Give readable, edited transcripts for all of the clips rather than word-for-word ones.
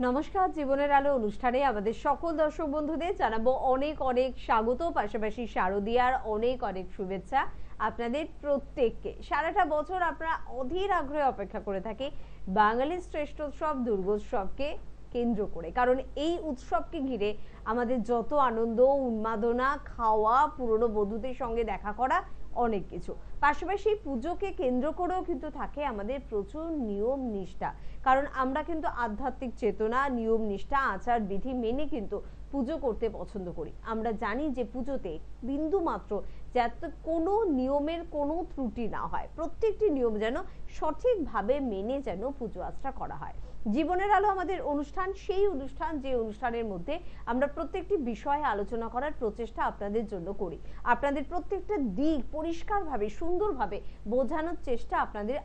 নমস্কার, জীবনের আলো অনুষ্ঠানে আমাদের সকল দর্শক বন্ধুদের জানাবো অনেক অনেক স্বাগত, পাশাপাশি শারদীয়ার অনেক অনেক শুভেচ্ছা আপনাদের প্রত্যেককে। সারাটা বছর আমরা অধীর আগ্রহে অপেক্ষা করে থাকি বাঙালির শ্রেষ্ঠ উৎসব দুর্গোৎসবকে কেন্দ্র করে, কারণ এই উৎসবকে ঘিরে আমাদের যত আনন্দ, উন্মাদনা, খাওয়া, পুরনো বন্ধুদের সঙ্গে দেখা করা, অনেক কিছু। পাশাপাশি পুজোকে কেন্দ্র করেও কিন্তু থাকে আমাদের প্রচুর নিয়ম নিষ্ঠা, কারণ আমরা কিন্তু আধ্যাত্মিক চেতনা, নিয়ম নিষ্ঠা, আচার বিধি মেনে কিন্তু পুজো করতে পছন্দ করি। আমরা জানি যে পুজোতে বিন্দু মাত্র যাতে কোনো নিয়মের কোনো ত্রুটি না হয়, প্রত্যেকটি নিয়ম যেন সঠিকভাবে মেনে যেন পুজো আচরা করা হয়। জীবনের আলো আমাদের অনুষ্ঠান, সেই অনুষ্ঠান যে অনুষ্ঠানের মধ্যে আমরা প্রত্যেকটি বিষয়ে আলোচনা করার প্রচেষ্টা আপনাদের জন্য করি, আপনাদের প্রত্যেকটা দিক পরিষ্কারভাবে সুন্দরভাবে বোঝানোর চেষ্টা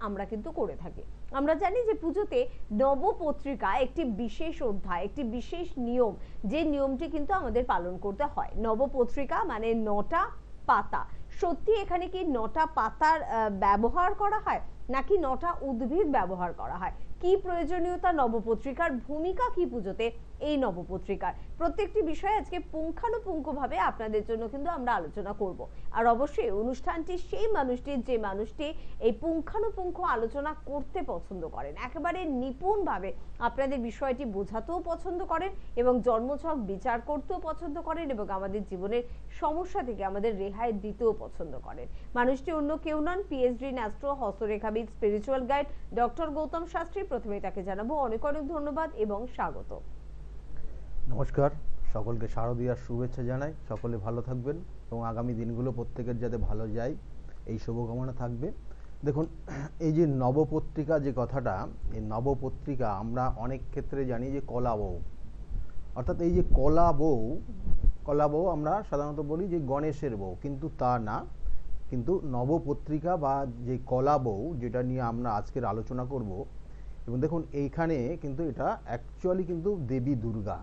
আমরা কিন্তু করে থাকি। আমরা জানি যে পুজোতে নবপত্রিকা একটি বিশেষ অধ্যায়, একটি বিশেষ নিয়ম, যে নিয়মটি কিন্তু আমাদের পালন করতে হয়। নবপত্রিকা মানে 9টা পাতা। সত্যি এখানে কি 9টা পাতার ব্যবহার করা হয়, নাকি 9টা উদ্ভিদ ব্যবহার করা হয়? কি প্রয়োজনীয়তা নবপত্রিকার, ভূমিকা কি পুজোতে এই নবপত্রিকার, প্রত্যেকটি বিষয়ে আজকে পুঙ্খানুপুঙ্খভাবে আপনাদের জন্য কিন্তু আমরা আলোচনা করব। আর অবশ্যই অনুষ্ঠানটি সেই মানুষটির, যে মানুষটি এই পুঙ্খানুপুঙ্খ আলোচনা করতে পছন্দ করেন, একেবারে নিপুণভাবে আপনাদের বিষয়টি বোঝাতেও পছন্দ করেন এবং জন্মছক বিচার করতেও পছন্দ করেন এবং আমাদের জীবনের সমস্যা থেকে আমাদের রেহাই দিতেও পছন্দ করেন। মানুষটি অন্য কেউ নন, পিএইচডি ইন অ্যাস্ট্রো, হস্তরেখাবিদ, spiritual guide doctor Gautam Shastri. প্রথমে তাকে জানাবো অনেক অনেক ধন্যবাদ এবং স্বাগত। নমস্কার, সকলকে শারদীয়ার শুভেচ্ছা জানাই। সকলে ভালো থাকবেন এবং আগামী দিনগুলো প্রত্যেকের যাতে ভালো যায় এই শুভকামনা থাকবে। দেখুন, এই যে নবপত্রিকা যে কথাটা, এই নবপত্রিকা আমরা অনেক ক্ষেত্রে জানি যে কলা বউ, অর্থাৎ এই যে কলা বউ আমরা সাধারণত বলি যে গণেশের বউ, কিন্তু তা না। কিন্তু নবপত্রিকা বা যে কলা বউ, যেটা নিয়ে আমরা আজকের আলোচনা করব, এবং দেখুন এইখানে কিন্তু এটা অ্যাকচুয়ালি কিন্তু দেবী দুর্গা,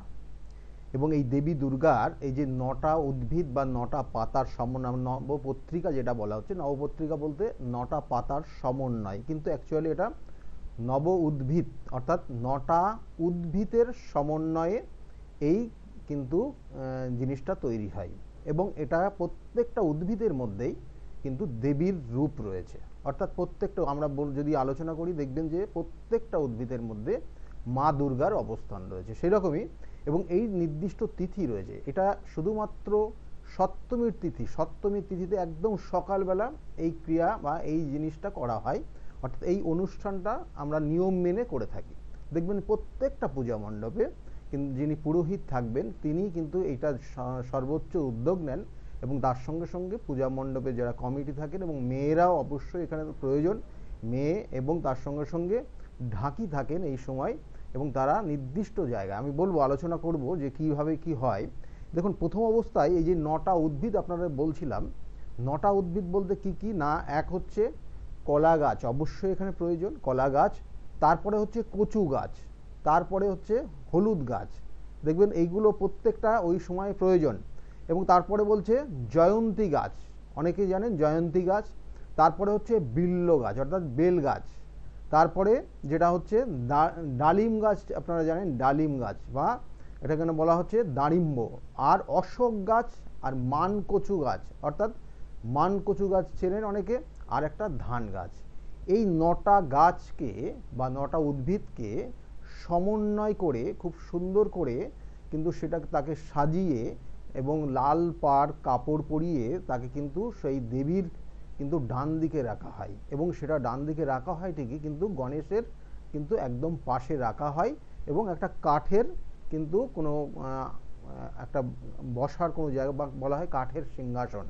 এবং এই দেবী দুর্গার এই যে 9টা উদ্ভিদ বা 9টা পাতার সমন্বয়, নবপত্রিকা যেটা বলা হচ্ছে, নবপত্রিকা বলতে 9টা পাতার সমন্বয়, কিন্তু অ্যাকচুয়ালি এটা নব উদ্ভিদ, অর্থাৎ 9টা উদ্ভিদের সমন্বয়ে এই কিন্তু জিনিসটা তৈরি হয়। এবং এটা প্রত্যেকটা উদ্ভিদের মধ্যেই কিন্তু দেবীর রূপ রয়েছে, অর্থাৎ প্রত্যেকটা আমরা যদি আলোচনা করি দেখবেন যে প্রত্যেকটা উদ্ভিদের মধ্যে মা দুর্গার অবস্থান রয়েছে সেরকমই। এবং এই নির্দিষ্ট তিথি রয়েছে, এটা শুধুমাত্র সপ্তমীর তিথি, সপ্তমীর তিথিতে একদম সকালবেলা এই ক্রিয়া বা এই জিনিসটা করা হয়, অর্থাৎ এই অনুষ্ঠানটা আমরা নিয়ম মেনে করে থাকি। দেখবেন প্রত্যেকটা পূজা মণ্ডপে কিন্তু যিনি পুরোহিত থাকবেন তিনি কিন্তু এইটা সর্বোচ্চ উদ্যোগ নেন, এবং তার সঙ্গে সঙ্গে পূজা মণ্ডপে যারা কমিটি থাকেন এবং মেয়েরাও অবশ্যই এখানে প্রয়োজন, মেয়ে এবং তার সঙ্গে সঙ্গে ঢাকি থাকেন এই সময়, এবং তারা নির্দিষ্ট জায়গায়, আমি বলবো আলোচনা করব যে কিভাবে কি হয়। দেখুন, প্রথম অবস্থায় এই যে 9টা উদ্ভিদ আপনারা বলছিলাম, 9টা উদ্ভিদ বলতে কি কি না, এক হচ্ছে কলা গাছ, অবশ্যই এখানে প্রয়োজন কলা গাছ, তারপরে হচ্ছে কচু গাছ, তারপরে হচ্ছে হলুদ গাছ, দেখবেন এইগুলো প্রত্যেকটা ওই সময় প্রয়োজন। এবং তারপরে বলছে জয়ন্তী গাছ, অনেকেই জানেন জয়ন্তী গাছ, তারপরে হচ্ছে বিল্ল গাছ অর্থাৎ বেল গাছ, তারপরে যেটা হচ্ছে ডালিম গাছ, আপনারা জানেন ডালিম গাছ, বা এটা কেন বলা হচ্ছে দাড়িম্ব, আর অশোক গাছ, আর মানকচু গাছ, অর্থাৎ মানকচু গাছ চেনেন অনেকে, আর একটা ধান গাছ। এই 9টা গাছকে বা 9টা উদ্ভিদকে সমন্বয় করে খুব সুন্দর করে কিন্তু সেটা তাকে সাজিয়ে এবং লাল পাড় কাপড় পরিয়ে তাকে কিন্তু সেই দেবীর কিন্তু ডান দিকে রাখা হয়, এবং সেটা ডান দিকে রাখা হয় ঠিকই, কিন্তু গণেশের কিন্তু একদম পাশে রাখা হয়, এবং একটা কাঠের কিন্তু কোনো একটা বসার কোনো জায়গা বা বলা হয় কাঠের সিংহাসন,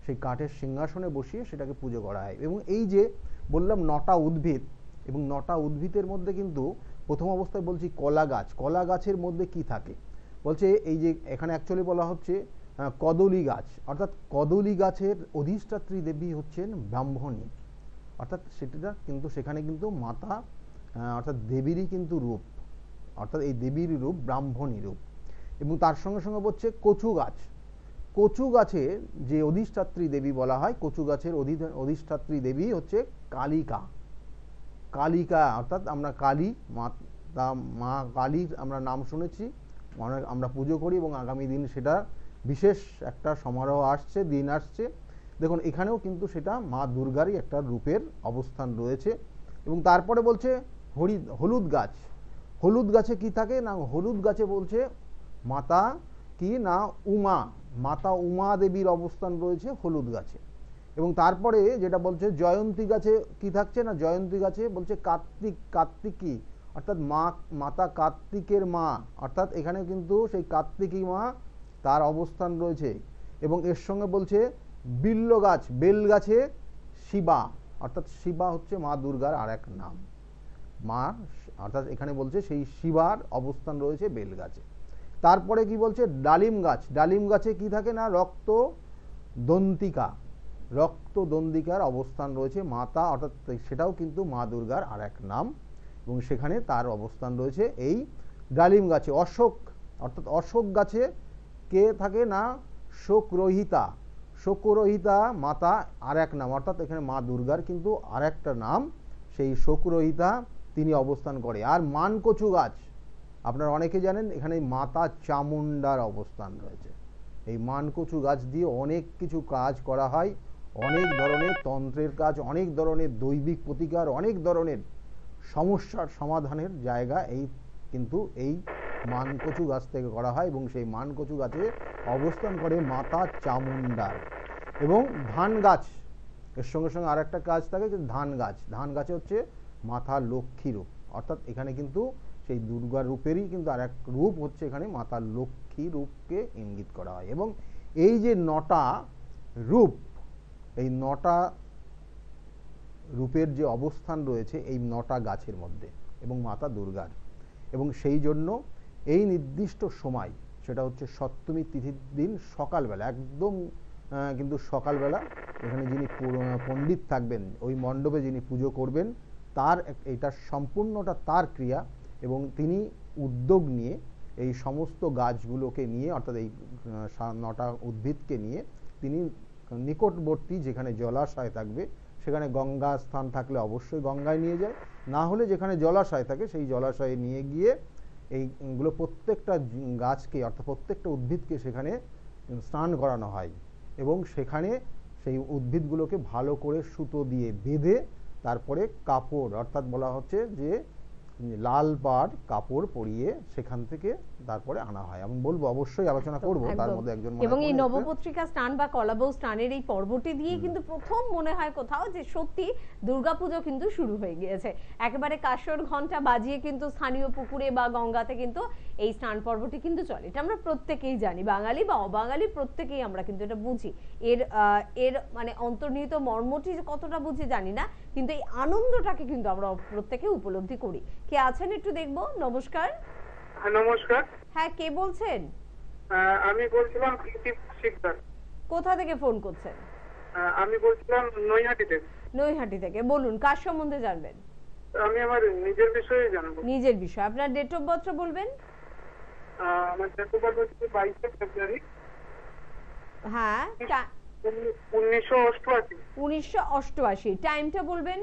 সেই কাঠের সিংহাসনে বসিয়ে সেটাকে পুজো করা হয়। এবং এই যে বললাম 9টা উদ্ভিদ, এবং 9টা উদ্ভিদের মধ্যে কিন্তু প্রথম অবস্থায় বলছি কলা গাছ, কলা গাছের মধ্যে কি থাকে বলছে, এই যে এখানে অ্যাকচুয়ালি বলা হচ্ছে কদলী গাছ, অর্থাৎ কদলী গাছের অধিষ্ঠাত্রী দেবী হচ্ছেন ব্রাহ্মণী, অর্থাৎ সেটা কিন্তু সেখানে কিন্তু মাতা অর্থাৎ দেবীরই কিন্তু রূপ, অর্থাৎ এই দেবীর রূপ ব্রাহ্মণী রূপ। এবং তার সঙ্গে সঙ্গে বলছে কচু গাছ, কচু গাছের যে অধিষ্ঠাত্রী দেবী বলা হয়, কচু গাছের অধিষ্ঠাত্রী দেবী হচ্ছে কালিকা, কালিকা অর্থাৎ আমরা কালী তা মা কালীর আমরা নাম শুনেছি, আমরা পুজো করি এবং আগামী দিন সেটা বিশেষ একটা সমারোহ আসছে, দিন আসছে। দেখুন এখানেও কিন্তু সেটা মা দুর্গারই একটা রূপের অবস্থান রয়েছে। এবং তারপরে বলছে হলুদ গাছ। হলুদ গাছে কি থাকে না, হলুদ গাছে বলছে মাতা কি না উমা, মাতা উমা দেবীর অবস্থান রয়েছে হলুদ গাছে। এবং তারপরে যেটা বলছে জয়ন্তী গাছে কি থাকছে না, জয়ন্তী গাছে বলছে কার্তিকী, অর্থাৎ মাতা কার্তিকের মা, অর্থাৎ এখানে কিন্তু সেই কার্তিকী মা তার অবস্থান রয়েছে। এবং এর সঙ্গে বলছে বিল্ল গাছ, বেল গাছে শিবা, অর্থাৎ শিবা হচ্ছে মা দুর্গার আর এক নাম। মা অর্থাৎ এখানে বলছে সেই শিবার অবস্থান রয়েছে বেল গাছে। তারপরে কি বলছে ডালিম গাছ, ডালিম গাছে কি থাকে না রক্তদন্তিকার অবস্থান রয়েছে মাতা, অর্থাৎ সেটাও কিন্তু মা দুর্গার আর এক নাম। এবং সেখানে তার অবস্থান রয়েছে এই ডালিম গাছে। অশোক, অর্থাৎ অশোক গাছে কে থাকে না শোকরহিতা, শোকরহিতা মাতা আর এক নাম, অর্থাৎ এখানে মা দুর্গার কিন্তু আর একটা নাম সেই শোকরহিতা, তিনি অবস্থান করে। আর মানকচু গাছ, আপনারা অনেকে জানেন এখানে মাতা চামুন্ডার অবস্থান রয়েছে। এই মানকচু গাছ দিয়ে অনেক কিছু কাজ করা হয়, অনেক ধরনের তন্ত্রের কাজ, অনেক ধরনের দৈবিক প্রতিকার, অনেক ধরনের সমস্যার সমাধানের জায়গা কিন্তু এই মানকচু গাছ থেকে করা হয়। এবং সেই মানকচু গাছে অবস্থান করে মাতা চামুন্ডার। এবং ধান গাছ, এর সঙ্গে সঙ্গে আর একটা কাজ থাকে যে ধান গাছ, ধান গাছে হচ্ছে মাতা লক্ষ্মী রূপ, অর্থাৎ এখানে কিন্তু সেই দুর্গা রূপেরই কিন্তু আর এক রূপ হচ্ছে এখানে মাতা লক্ষ্মী রূপকে ইঙ্গিত করা হয়। এবং এই যে 9টা রূপ, এই 9টা রূপের যে অবস্থান রয়েছে এই 9টা গাছের মধ্যে এবং মাতা দুর্গার, এবং সেই জন্য এই নির্দিষ্ট সময় সেটা হচ্ছে সপ্তমী তিথির দিন সকালবেলা, একদম কিন্তু সকালবেলা এখানে যিনি পণ্ডিত থাকবেন ওই মণ্ডপে যিনি পুজো করবেন তার এটা সম্পূর্ণটা তার ক্রিয়া। এবং তিনি উদ্যোগ নিয়ে এই সমস্ত গাছগুলোকে নিয়ে, অর্থাৎ এই 9টা উদ্ভিদকে নিয়ে তিনি নিকটবর্তী যেখানে জলাশয় থাকবে সেখানে গঙ্গা স্থান থাকলে অবশ্যই গঙ্গায় নিয়ে যায়, না হলে যেখানে জলাশয় থাকে সেই জলাশয়ে নিয়ে গিয়ে এইগুলো প্রত্যেকটা গাছকে, অর্থাৎ প্রত্যেকটা উদ্ভিদকে সেখানে স্নান করানো হয়। এবং সেখানে সেই উদ্ভিদগুলোকে ভালো করে সুতো দিয়ে বেঁধে তারপরে কাপড়, অর্থাৎ বলা হচ্ছে যে লাল পাড় কাপড় পরিয়ে সেখান থেকে তারপরে আনা হয়। আমি বলবো অবশ্যই আলোচনা করব তার মধ্যে একজন। এবং এই নবপত্রিকা স্নান বা কলাবউ স্নানের এই পর্বটি দিয়ে কিন্তু প্রথম মনে হয় কোথাও যে সত্যি দুর্গাপুজো কিন্তু শুরু হয়ে গিয়েছে। একেবারে কাঁসর ঘন্টা বাজিয়ে কিন্তু স্থানীয় পুকুরে বা গঙ্গাতে কিন্তু এই স্নান পর্বটি কিন্তু চলে, এটা আমরা প্রত্যেকেই জানি, বাঙালি বা অবাঙালি প্রত্যেকেই আমরা কিন্তু এটা বুঝি। এর মানে অন্তর্নিহিত মর্মটি কতটা বুঝি জানি না, কিন্তু এই আনন্দটাকে কিন্তু আমরা প্রত্যেকে উপলব্ধি করি। কে আছেন একটু দেখবো। নমস্কার। নমস্কার। হ্যাঁ, কে বলছেন? আমি বলছিলাম প্রীতি শিকদার। কোথা থেকে ফোন করছেন? আমি বলছিলাম নৈহাটি থেকে। নৈহাটি থেকে, বলুন কার সম্বন্ধে জানবেন? আমি আমার নিজের বিষয়ে জানবো। নিজের বিষয়, আপনার ডেট অফ বার্থ বলবেন? আমার ডেট অফ বার্থ হচ্ছে 22 ফেব্রুয়ারি। হ্যাঁ, 1988। 1988। টাইমটা বলবেন?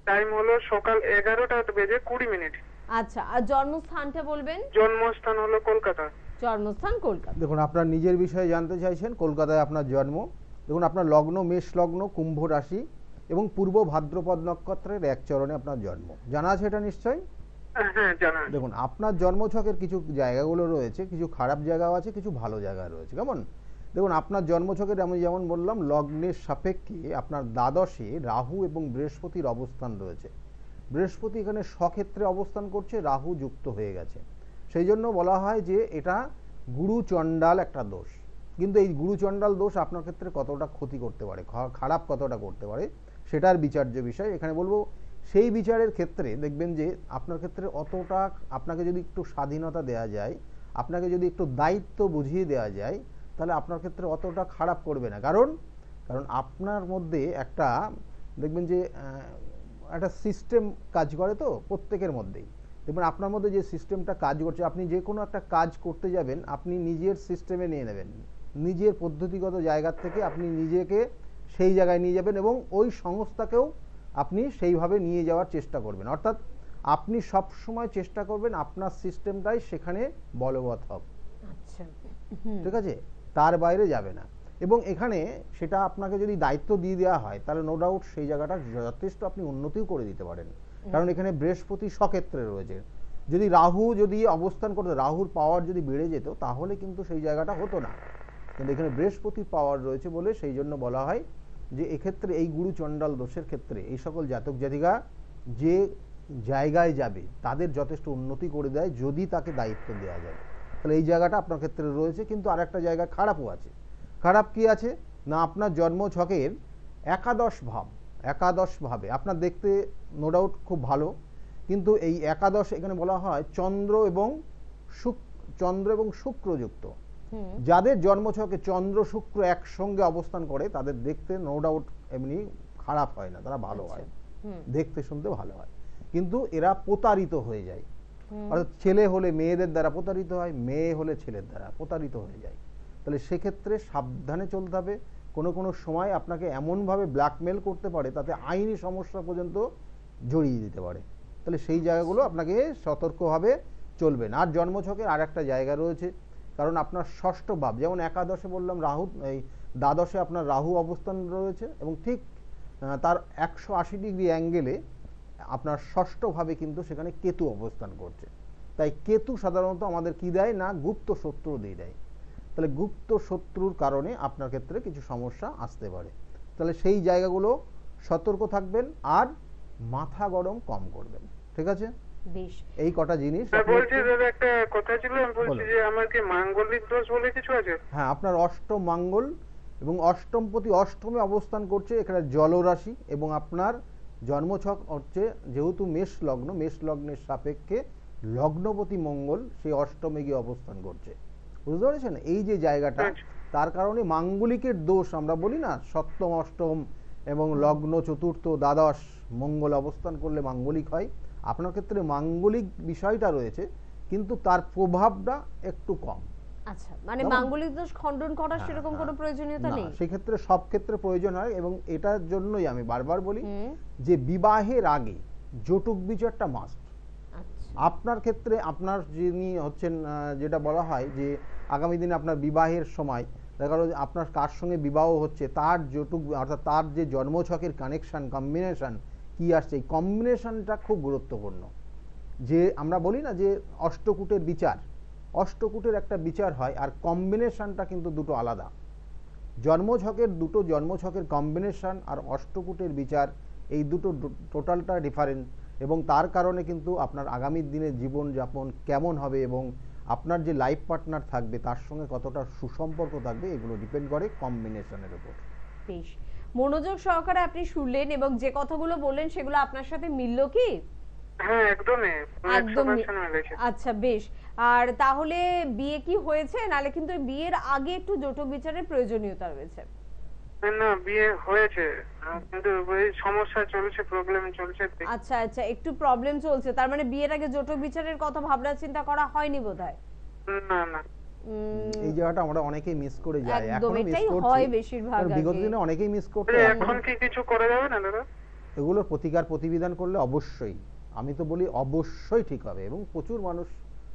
টাইম হলো সকাল 11:20 আচ্ছা, আর জন্মস্থানটা বলবেন? জন্মস্থান হলো কলকাতা। জন্মস্থান কলকাতা। দেখুন আপনার নিজের বিষয়ে জানতে চাইছেন, কলকাতায় আপনার জন্ম। দেখুন আপনার লগ্ন মেষ লগ্ন, কুম্ভ রাশি এবং পূর্ব ভাদ্রপদ নক্ষত্রের এক চরণে আপনার জন্ম। জানা আছে এটা নিশ্চয়ই? হ্যাঁ জানা। দেখুন আপনার জন্মছকের কিছু জায়গাগুলো রয়েছে, কিছু খারাপ জায়গাও আছে, কিছু ভালো জায়গা রয়েছে। কেমন? দেখুন আপনার জন্মছকের আমি যেমন বললাম লগ্নের সাপেক্ষে আপনার দ্বাদশে রাহু এবং বৃহস্পতির অবস্থান রয়েছে। বৃহস্পতি এখানে স্বক্ষেত্রে অবস্থান করছে, রাহু যুক্ত হয়ে গেছে। সেই জন্য বলা হয় যে এটা গুরুচণ্ডাল একটা দোষ। কিন্তু এই গুরুচণ্ডাল দোষ আপনার ক্ষেত্রে কতটা ক্ষতি করতে পারে, খারাপ কতটা করতে পারে সেটার বিচার্য বিষয়। এখানে বলবো সেই বিচারের ক্ষেত্রে দেখবেন যে আপনার ক্ষেত্রে অতটা আপনাকে যদি একটু স্বাধীনতা দেওয়া যায়, আপনাকে যদি একটু দায়িত্ব বুঝিয়ে দেওয়া যায়, তাহলে আপনার ক্ষেত্রে অতটা খারাপ করবে না। কারণ আপনার মধ্যে একটা দেখবেন যে একটা সিস্টেম কাজ করে, তো প্রত্যেকের মধ্যেই দেখবেন আপনার মধ্যে যে সিস্টেমটা কাজ করছে, আপনি যে কোনো একটা কাজ করতে যাবেন আপনি নিজের সিস্টেমে নিয়ে নেবেন, নিজের পদ্ধতিগত জায়গা থেকে আপনি নিজেকে সেই জায়গায় নিয়ে যাবেন এবং ওই সংস্থাকেও আপনি সেইভাবে নিয়ে যাওয়ার চেষ্টা করবেন। অর্থাৎ আপনি সব সময় চেষ্টা করবেন আপনার সিস্টেমটাই সেখানে বলবৎ হোক। আচ্ছা। ঠিক আছে, তার বাইরে যাবে না। এবং এখানে সেটা আপনাকে যদি দায়িত্ব দিয়ে দেওয়া হয় তাহলে নো ডাউট সেই জায়গাটা যথেষ্ট আপনি উন্নতিও করে দিতে পারেন। কারণ এখানে বৃহস্পতি স্বক্ষেত্রে রয়েছে। যদি রাহু যদি অবস্থান করতো, রাহুর পাওয়ার যদি বেড়ে যেত তাহলে কিন্তু সেই জায়গাটা হতো না, কিন্তু এখানে বৃহস্পতির পাওয়ার রয়েছে বলে সেই জন্য বলা হয় যে এক্ষেত্রে এই গুরু চণ্ডাল দোষের ক্ষেত্রে এই সকল জাতক জাতিকা যে জায়গায় যাবে তাদের যথেষ্ট উন্নতি করে দেয় যদি তাকে দায়িত্ব দেওয়া যায়। তাহলে এই জায়গাটা আপনার ক্ষেত্রে রয়েছে। কিন্তু আরেকটা জায়গা খারাপও আছে। খারাপ কি আছে না, আপনার জন্ম ছকের একাদশ ভাবে আপনার দেখতে নো ডাউট খুব ভালো, কিন্তু এই একাদশ এখানে বলা হয় চন্দ্র এবং শুক্রযুক্ত। যাদের জন্মছকে চন্দ্র শুক্র একসঙ্গে অবস্থান করে তাদের দেখতে নো ডাউট এমনি খারাপ হয় না, তারা ভালো হয়, দেখতে শুনতে ভালো হয়। কিন্তু এরা প্রতারিত হয়ে যায়, অর্থাৎ ছেলে হলে মেয়েদের দ্বারা প্রতারিত হয়, মেয়ে হলে ছেলের দ্বারা প্রতারিত হয়ে যায়। তাহলে সেক্ষেত্রে সাবধানে চলতে হবে। কোনো কোনো সময় আপনাকে এমনভাবে ব্ল্যাকমেল করতে পারে তাতে আইনি সমস্যা পর্যন্ত জড়িয়ে দিতে পারে। তাহলে সেই জায়গাগুলো আপনাকে সতর্কভাবে চলবেন। আর জন্মছকের আর একটা জায়গা রয়েছে, কারণ আপনার ষষ্ঠ ভাব, যেমন একাদশে বললাম রাহু, এই দ্বাদশে আপনার রাহু অবস্থান রয়েছে এবং ঠিক তার 180 ডিগ্রি অ্যাঙ্গেলে আপনার ষষ্ঠ ভাবে কিন্তু সেখানে কেতু অবস্থান করছে। তাই কেতু সাধারণত আমাদের কি দেয় না, গুপ্ত শত্রু দিয়ে দেয়। তাহলে গুপ্ত শত্রুর কারণে আপনার ক্ষেত্রে কিছু সমস্যা আসতে পারে। তাহলে সেই জায়গাগুলো সতর্ক থাকবেন আর মাথা গরম কম করবেন। ঠিক আছে, বেশ। এই কটা জিনিস। বলছি দাদা, একটা কথা ছিল, আমি বলছি যে আমার কি মাঙ্গলিক দোষ বলে কিছু আছে? হ্যাঁ, আপনার অষ্টম মঙ্গল এবং অষ্টমপতি অষ্টমে অবস্থান করছে, এখানে জলরাশি, এবং আপনার জন্মছক হচ্ছে যেহেতু মেষ লগ্নের সাপেক্ষে লগ্নপতি মঙ্গল সেই অষ্টমে গিয়ে অবস্থান করছে। বুঝতে পেরেছেন এই যে জায়গাটা, তার কারণে মাঙ্গলিকের দোষ আমরা বলি না, সপ্তম অষ্টম এবং লগ্ন চতুর্থ দ্বাদশ মঙ্গল অবস্থান করলে মাঙ্গলিক হয়। আপনার ক্ষেত্রে মাঙ্গলিক বিষয়টা রয়েছে কিন্তু তার প্রভাবটা একটু কম। আচ্ছা, মানে মাঙ্গলিক দোষ খণ্ডন করার সেরকম কোনো প্রয়োজনীয়তা নেই। সেই ক্ষেত্রে সব ক্ষেত্রে প্রয়োজন হয়, এবং এটার জন্যই আমি বারবার বলি যে বিবাহের আগে জটুক বিচারটা মাস্ট। আপনার ক্ষেত্রে আপনার যিনি হচ্ছেন, যেটা বলা হয় যে আগামী দিনে আপনার বিবাহের সময় দেখা গেল আপনার কার সঙ্গে বিবাহ হচ্ছে তার জটুক, অর্থাৎ তার যে জন্মছকের কানেকশন কম্বিনেশন কি আসছে, এই কম্বিনেশনটা খুব গুরুত্বপূর্ণ। যে আমরা বলি না যে অষ্টকূটের বিচার, অষ্টকূটের একটা বিচার হয়, আর কম্বিনেশনটা কিন্তু দুটো আলাদা। দুটো জন্মছকের কম্বিনেশন আর অষ্টকূটের বিচার, এই দুটো টোটালটা ডিফারেন্ট, এবং তার কারণে কিন্তু আপনার আগামী দিনে জীবনযাপন কেমন হবে এবং আপনার যে লাইফ পার্টনার থাকবে তার সঙ্গে কতটা সুসম্পর্ক থাকবে এগুলো ডিপেন্ড করে কম্বিনেশনের উপর। বেশ, মনোযোগ সহকারে আপনি শুনলেন এবং যে কথাগুলো বললেন সেগুলো আপনার সাথে মিলল কি? হ্যাঁ, একদমই। আচ্ছা, বেশ। আর তাহলে বিয়ে কি হয়েছে? নালে কিন্তু বিয়ের আগে একটু জটক বিচারের প্রয়োজনীয়তা রয়েছে। না, বিয়ে হয়েছে কিন্তু ওই সমস্যা চলছে, প্রবলেম চলছে। আচ্ছা আচ্ছা, একটু প্রবলেম চলছে, তার মানে বিয়ের আগে জটক বিচারের কথা ভাবনা চিন্তা করা হয়নি বোধহয়। না না, এই জায়গাটা আমরা অনেকেই মিস করে যাই, এখনো মিস করছি, হয় বেশিরভাগ বিগত দিনে অনেকেই মিস করতে। এখন কি কিছু করা যাবে না দাদা? এগুলো প্রতিকার প্রতিবিধান করলে অবশ্যই, আমি তো বলি অবশ্যই ঠিক হবে, এবং প্রচুর মানুষ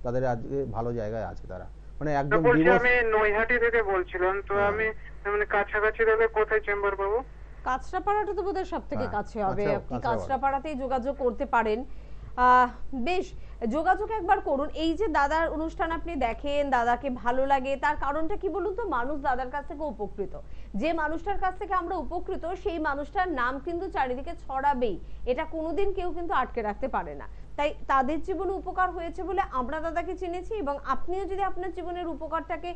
তাদের আজকে ভালো জায়গায় আছে। তারা মানে একদম আমি নৈহাটি থেকে বলছিলাম, তো আমি মানে কাছাকাছি দাদা কোথায় চেম্বার পাবো? কাঁচরাপাড়াটা তো বোধহয় সবথেকে কাছে হবে, আপনি কাঁচরাপাড়াতেই যোগাযোগ করতে পারেন। বেশ, যোগাযোগ একবার করুন। এই যে দাদার অনুষ্ঠান আপনি দেখেন, দাদাকে ভালো লাগে, তার কারণটা কি বলুন তো? মানুষ দাদার কাছ থেকে উপকৃত, যে মানুষটার কাছ থেকে আমরা উপকৃত সেই মানুষটার নাম কিন্তু চারিদিকে ছড়াবেই, এটা কোনোদিন কেউ কিন্তু আটকে রাখতে পারে না। তাই তাদের জীবনে উপকার হয়েছে বলে আমরা দাদাকে চিনেছি, এবং আপনিও যদি আপনার জীবনের উপকারটাকে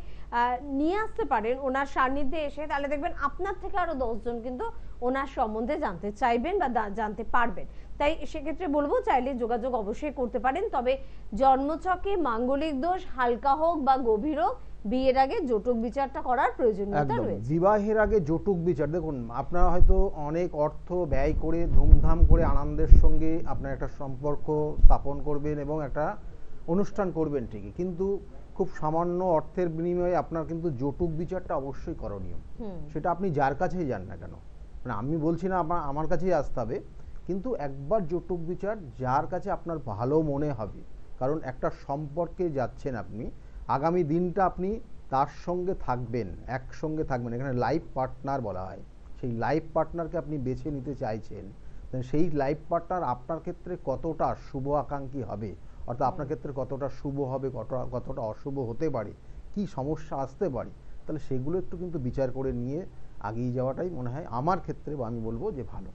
নিয়ে আসতে পারেন ওনার সান্নিধ্যে এসে, তাহলে দেখবেন আপনার থেকে আরো 10 জন কিন্তু ওনার সম্বন্ধে জানতে চাইবেন বা জানতে পারবেন। তাই সেক্ষেত্রে বলবো চাইলে যোগাযোগ অবশ্যই করতে পারেন, তবে জন্মছকে মাঙ্গলিক দোষ হালকা হোক বা গভীর হোক, বিয়ের আগে জটক বিচারটা করার প্রয়োজনীয়তা রয়েছে। বিবাহের আগে জটক বিচার, দেখুন আপনারা হয়তো অনেক অর্থ ব্যয় করে ধুমধাম করে আনন্দের সঙ্গে আপনার একটা সম্পর্ক স্থাপন করবেন এবং একটা অনুষ্ঠান করবেন ঠিকই, কিন্তু খুব সামান্য অর্থের বিনিময়ে আপনার কিন্তু জটক বিচারটা অবশ্যই করণীয়। সেটা আপনি যার কাছেই যান না কেন, মানে আমি বলছি না আমার কাছেই আসতে হবে, কিন্তু একবার জটক বিচার যার কাছে আপনার ভালো মনে হবে, কারণ একটা সম্পর্কে যাচ্ছেন আপনি, আগামী দিনটা আপনি তার সঙ্গে থাকবেন, একসঙ্গে থাকবেন, এখানে লাইফ পার্টনার বলা হয়, সেই লাইফ পার্টনারকে আপনি বেছে নিতে চাইছেন, সেই লাইফ পার্টনার আপনার ক্ষেত্রে কতটা শুভ আকাঙ্ক্ষী হবে, অর্থাৎ আপনার ক্ষেত্রে কতটা শুভ হবে, কতটা অশুভ হতে পারে, কি সমস্যা আসতে পারে, তাহলে সেগুলো একটু কিন্তু বিচার করে নিয়ে এগিয়ে যাওয়াটাই মনে হয় আমার ক্ষেত্রে, বা আমি বলবো যে ভালো।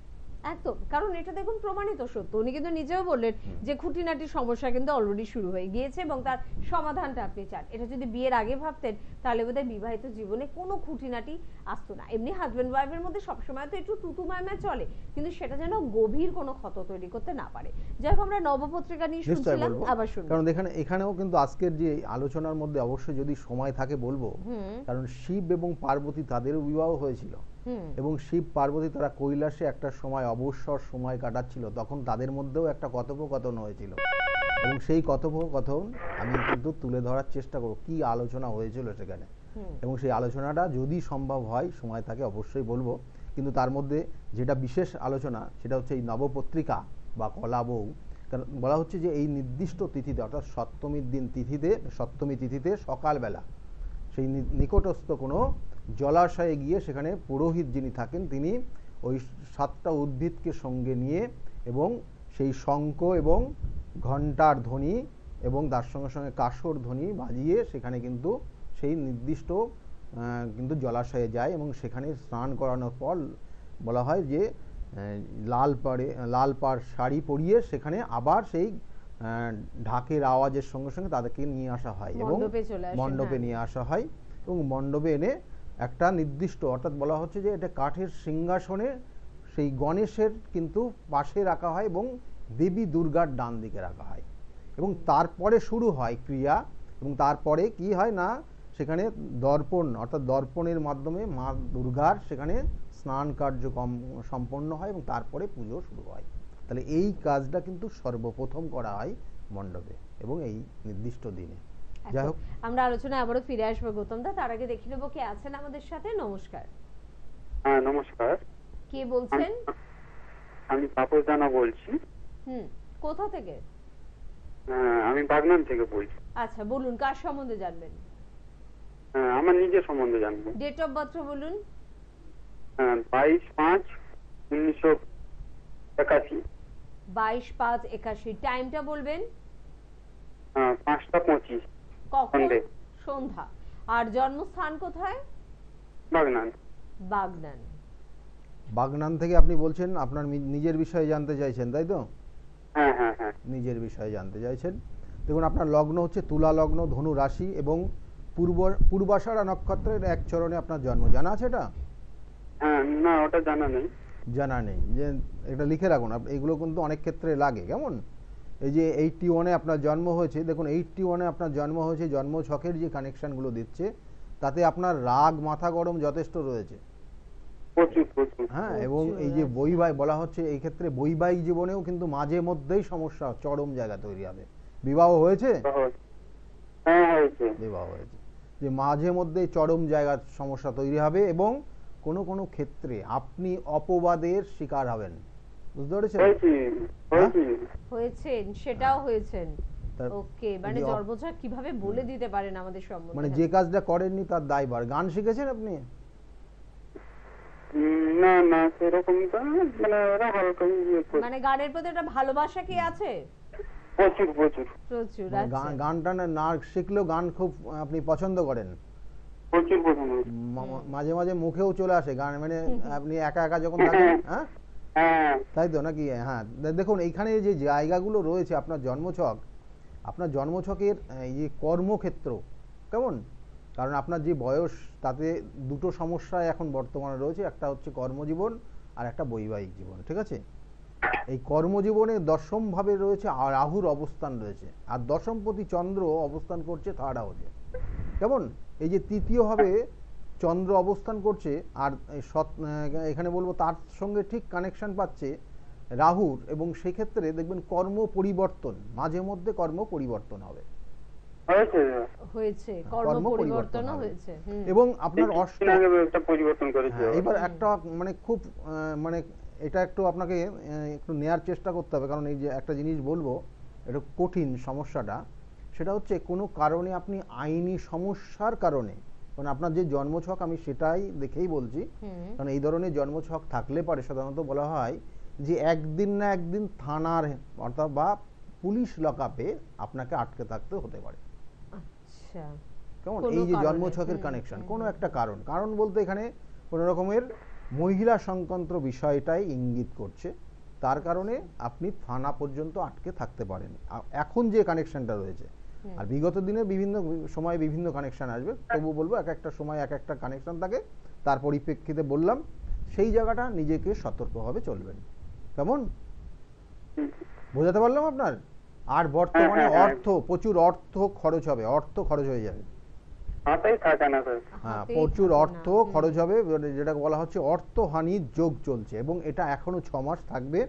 একদম, কারণ এটা দেখুন প্রমাণিত সত্য, উনি কিন্তু নিজেও বললেন যে খুঁটিনাটি সমস্যা কিন্তু অলরেডি শুরু হয়ে গিয়েছে এবং তার সমাধানটা আপনি চান। এটা যদি বিয়ের আগে ভাবতেন তাহলে বোধহয় বিবাহিত জীবনে কোনো খুঁটিনাটি আসতো না। এমনি হাজবেন্ড ওয়াইফের মধ্যে সবসময় তো একটু তুতু মায়মায় চলে, কিন্তু সেটা যেন গভীর কোনো ক্ষত তৈরি করতে না পারে। যাই হোক, আমরা নবপত্রিকা নিয়ে শুনছিলাম, আবার শুনবো, কারণ এখানেও কিন্তু আজকের যে আলোচনার মধ্যে অবশ্যই যদি সময় থাকে বলবো, কারণ শিব এবং পার্বতী তাদেরও বিবাহ হয়েছিল, এবং শিব পার্বতী তারা কৈলাসে একটা সময় অবসর সময় কাটাচ্ছিল, তখন তাদের মধ্যেও একটা কথোপকথন হয়েছিল, এবং সেই কথোপকথন আমি কিন্তু তুলে ধরার চেষ্টা করব কি আলোচনা হয়েছিল সেখানে, এবং সেই আলোচনাটা যদি সম্ভব হয় সময় থাকে অবশ্যই বলবো। কিন্তু তার মধ্যে যেটা বিশেষ আলোচনা সেটা হচ্ছে এই নবপত্রিকা বা কলা বউ, কারণ বলা হচ্ছে যে এই নির্দিষ্ট তিথিতে, অর্থাৎ সপ্তমী তিথিতে সকালবেলা সেই নিকটস্থ কোনো জলাশয়ে গিয়ে সেখানে পুরোহিত যিনি থাকেন তিনি ওই 7টা উদ্ভিদকে সঙ্গে নিয়ে এবং সেই শঙ্খ এবং ঘণ্টার ধ্বনি এবং তার সঙ্গে সঙ্গে কাঁসর ধ্বনি বাজিয়ে সেখানে কিন্তু সেই নির্দিষ্ট কিন্তু জলাশয়ে যায়, এবং সেখানে স্নান করানোর পর বলা হয় যে লাল পাড় শাড়ি পরিয়ে সেখানে আবার সেই ঢাকের আওয়াজের সঙ্গে সঙ্গে তাদেরকে নিয়ে আসা হয় এবং মণ্ডপে নিয়ে আসা হয়, এবং মণ্ডপে এনে একটা নির্দিষ্ট, অর্থাৎ বলা হচ্ছে যে এটা কাঠের সিংহাসনে সেই গণেশের কিন্তু পাশে রাখা হয় এবং দেবী দুর্গার ডান দিকে রাখা হয়, এবং তারপরে শুরু হয় ক্রিয়া, এবং তারপরে কি হয় না সেখানে দর্পণ, অর্থাৎ দর্পণের মাধ্যমে মা দুর্গার সেখানে স্নান কার্যক্রম সম্পন্ন হয় এবং তারপরে পুজো শুরু হয়। তাহলে এই কাজটা কিন্তু সর্বপ্রথম করা হয় মণ্ডপে এবং এই নির্দিষ্ট দিনে। যাই হোক, আমরা আলোচনায় আবারও ফিরে আসবো গৌতম দা, তার আগে দেখে নেবো কে আছেন আমাদের সাথে। নমস্কার। হ্যাঁ নমস্কার। কে বলছেন? আমি তাপস জানা বলছি। কোথা থেকে? আমি বাগনান থেকে বলছি। আচ্ছা বলুন, কার সম্বন্ধে জানবেন? আমার নিজের সম্বন্ধে জানবো। ডেট অফ বার্থ বলুন। 22/5/1981। 22/5/81। টাইমটা বলবেন? 5টা 25। কখন? সন্ধ্যা। আর জন্মস্থান কোথায়? বাগনান। বাগনান থেকে আপনি বলছেন, আপনার নিজের বিষয়ে জানতে চাইছেন তাই তো? হ্যাঁ হ্যাঁ হ্যাঁ, নিজের বিষয়ে জানতে চাইছেন। দেখুন, আপনার লগ্ন হচ্ছে তুলা লগ্ন, ধনু রাশি এবং পূর্বাষাঢ়া নক্ষত্রের এক চরণে আপনার জন্ম। জানা আছে এটা? না ওটা জানা নেই। জানা নেই, যে এটা লিখে রাখুন, এগুলো কিন্তু অনেক ক্ষেত্রে লাগে। কেমন? এই যে 81-এ আপনার জন্ম হয়েছে, দেখুন 81-এ আপনার জন্ম হয়েছে, জন্ম ছকের যে কানেকশনগুলো দিচ্ছে তাতে আপনার রাগ মাথা গরম যথেষ্ট রয়েছে। হ্যাঁ, এবং এই যে বলা হচ্ছে এই ক্ষেত্রে বৈবাহিক জীবনেও কিন্তু মাঝে মধ্যেই সমস্যা চরম জায়গা তৈরি হবে। বিবাহ হয়েছে? বিবাহ হয়েছে, যে মাঝে মধ্যে চরম জায়গার সমস্যা তৈরি হবে এবং কোনো কোনো ক্ষেত্রে আপনি অপবাদের শিকার হবেন। বুঝতে পেরেছেন? হয়েছেন, সেটাও হয়েছেন। ওকে, মানে জন্মছক কিভাবে বলে দিতে পারেন আমাদের সম্বন্ধে, মানে যে কাজটা করেননি তার দায়ভার। গান শিখেছেন আপনি? না না সেরকম তো, মানে ওরা হালকা, মানে গানের প্রতি একটা ভালোবাসা কি আছে? প্রচুর প্রচুর প্রচুর। গানটা না শিখলেও গান খুব আপনি পছন্দ করেন? প্রচুর পছন্দ। মাঝে মাঝে মুখেও চলে আসে গান, মানে আপনি একা একা যখন থাকেন, হ্যাঁ তাই তো নাকি? হ্যাঁ, দেখুন এইখানে যে জায়গাগুলো রয়েছে আপনার জন্মছক, আপনার জন্মছকের এই যে কর্মক্ষেত্র কেমন, কারণ আপনার যে বয়স তাতে দুটো সমস্যা এখন বর্তমানে রয়েছে, একটা হচ্ছে কর্মজীবন আর একটা বৈবাহিক জীবন। ঠিক আছে? এই কর্মজীবনে দশম ভাবে রয়েছে আর রাহুর অবস্থান রয়েছে, আর দশমপতি চন্দ্র অবস্থান করছে থার্ড হাউসে। কেমন? এই যে তৃতীয় ভাবে চন্দ্র অবস্থান করছে, আর এখানে বলবো তার সঙ্গে ঠিক কানেকশন পাচ্ছে রাহুর, এবং সেক্ষেত্রে দেখবেন কর্ম পরিবর্তন, মাঝে মধ্যে কর্ম পরিবর্তন হবে। হয়েছে, কর্ম পরিবর্তন হয়েছে, এবং আপনার পরিবর্তন করেছে। এবার একটা মানে খুব মানে এটা একটু আপনাকে একটু নেয়ার চেষ্টা করতে হবে, কারণ এই যে একটা জিনিস বলবো, এটা কঠিন সমস্যাটা। সেটা হচ্ছে কোনো কারণে আপনি আইনি সমস্যার কারণে, মানে আপনার যে জন্মছক, আমি সেটাই দেখেই বলছি, কারণ এই ধরনের জন্মছক থাকলে পরে সাধারণত বলা হয় যে একদিন না একদিন থানার অর্থাৎ বা পুলিশ লকআপে আপনাকে আটকে থাকতে হতে পারে। আচ্ছা, কেমন? কোনো এই যে কারণে। জন্মছকের কানেকশন, কোনো একটা কারণ বলতে এখানে কোনো রকমের মহিলা সংক্রান্ত বিষয়টাই ইঙ্গিত করছে, তার কারণে আপনি থানা পর্যন্ত আটকে থাকতে পারেন এখন যে কানেকশনটা রয়েছে। আর বিগত দিনে বিভিন্ন সময় বিভিন্ন কানেকশন আসবে, তবু বলবো এক একটা সময় এক একটা কানেকশন থাকে, তার পরিপ্রেক্ষিতে বললাম সেই জায়গাটা নিজেকে সতর্কভাবে চলবেন। কেমন বোঝাতে পারলাম আপনার? আর বর্তমানে অর্থ, প্রচুর অর্থ খরচ হবে, অর্থ খরচ হয়ে যাবে। হাতেই থাকে না স্যার। হ্যাঁ, প্রচুর অর্থ খরচ হবে, যেটাকে বলা হচ্ছে অর্থহানির যোগ চলছে, এবং এটা এখনো 6 মাস থাকবে,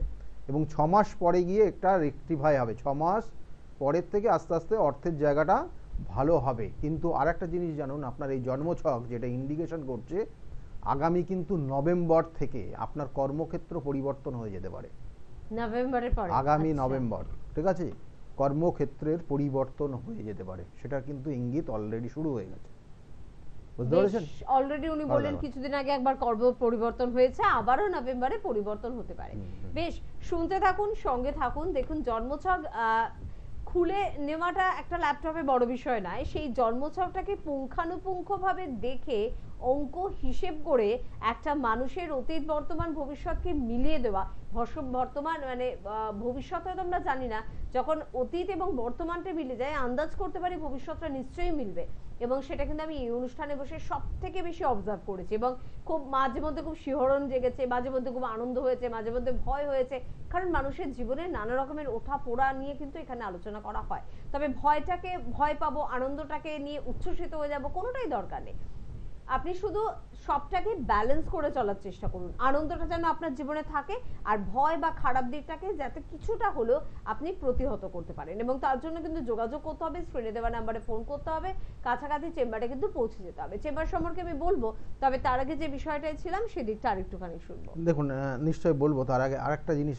এবং 6 মাস পরে গিয়ে একটা রেকটিফাই হবে। 6 মাস পরের থেকে আস্তে আস্তে অর্থের জায়গাটা ভালো হবে। কিন্তু আর একটা জিনিস জানুন, আপনার এই জন্মছক যেটা ইন্ডিকেশন করছে, আগামী কিন্তু নভেম্বর থেকে আপনার কর্মক্ষেত্র পরিবর্তন হয়ে যেতে পারে। নভেম্বরের পরে? আগামী আচ্ছা। নভেম্বর, ঠিক আছে, কর্মক্ষেত্রের পরিবর্তন হয়ে যেতে পারে, সেটা কিন্তু ইঙ্গিত অলরেডি শুরু হয়ে গেছে। বুঝতে পেরেছেন? অলরেডি উনি বললেন কিছুদিন আগে একবার কর্ম পরিবর্তন হয়েছে, আবারও নভেম্বরে পরিবর্তন হতে পারে। বেশ, শুনতে থাকুন, সঙ্গে থাকুন। দেখুন, জন্মছক খুলে নেওয়াটা একটা ল্যাপটপে বড় বিষয় নয়, সেই জন্মছকটাকে পুঙ্খানুপুঙ্খভাবে দেখে অঙ্ক হিসেব করে একটা মানুষের অতীত বর্তমান ভবিষ্যৎকে মিলিয়ে দেওয়া। বর্তমান মানে ভবিষ্যৎ হয়তো আমরা জানি না, যখন অতীত এবং বর্তমানটা মিলে যায় আন্দাজ করতে পারি ভবিষ্যৎটা নিশ্চয়ই মিলবে। এবং সেটা কিন্তু আমি এই অনুষ্ঠানে বসে সব থেকে বেশি অবজার্ভ করেছি, এবং খুব মাঝে মধ্যে খুব শিহরণ জেগেছে, মাঝে মধ্যে খুব আনন্দ হয়েছে, মাঝে মধ্যে ভয় হয়েছে, কারণ মানুষের জীবনে নানা রকমের ওঠা পোড়া নিয়ে কিন্তু এখানে আলোচনা করা হয়। তবে ভয়টাকে ভয় পাবো, আনন্দটাকে নিয়ে উচ্ছ্বসিত হয়ে যাব, কোনোটাই দরকার নেই। আপনি শুধু সবটাকে ব্যালেন্স করে চলার চেষ্টা করুন, আনন্দটা যেন আপনার জীবনে থাকে, আর ভয় বা খারাপ দিকটাকে যাতে কিছুটা হলেও আপনি প্রতিহত করতে পারেন। এবং তার জন্য কিন্তু যোগাযোগ করতে হবে, স্ক্রিনে দেওয়া নাম্বারে ফোন করতে হবে, কাছাকাছি চেম্বারে কিন্তু পৌঁছে যেতে হবে। চেম্বার সম্পর্কে আমি বলবো, তবে তার আগে যে বিষয়টাই ছিলাম সেদিকটা আরেকটুখানি শুনবো। দেখুন, নিশ্চয়ই বলবো, তার আগে আরেকটা জিনিস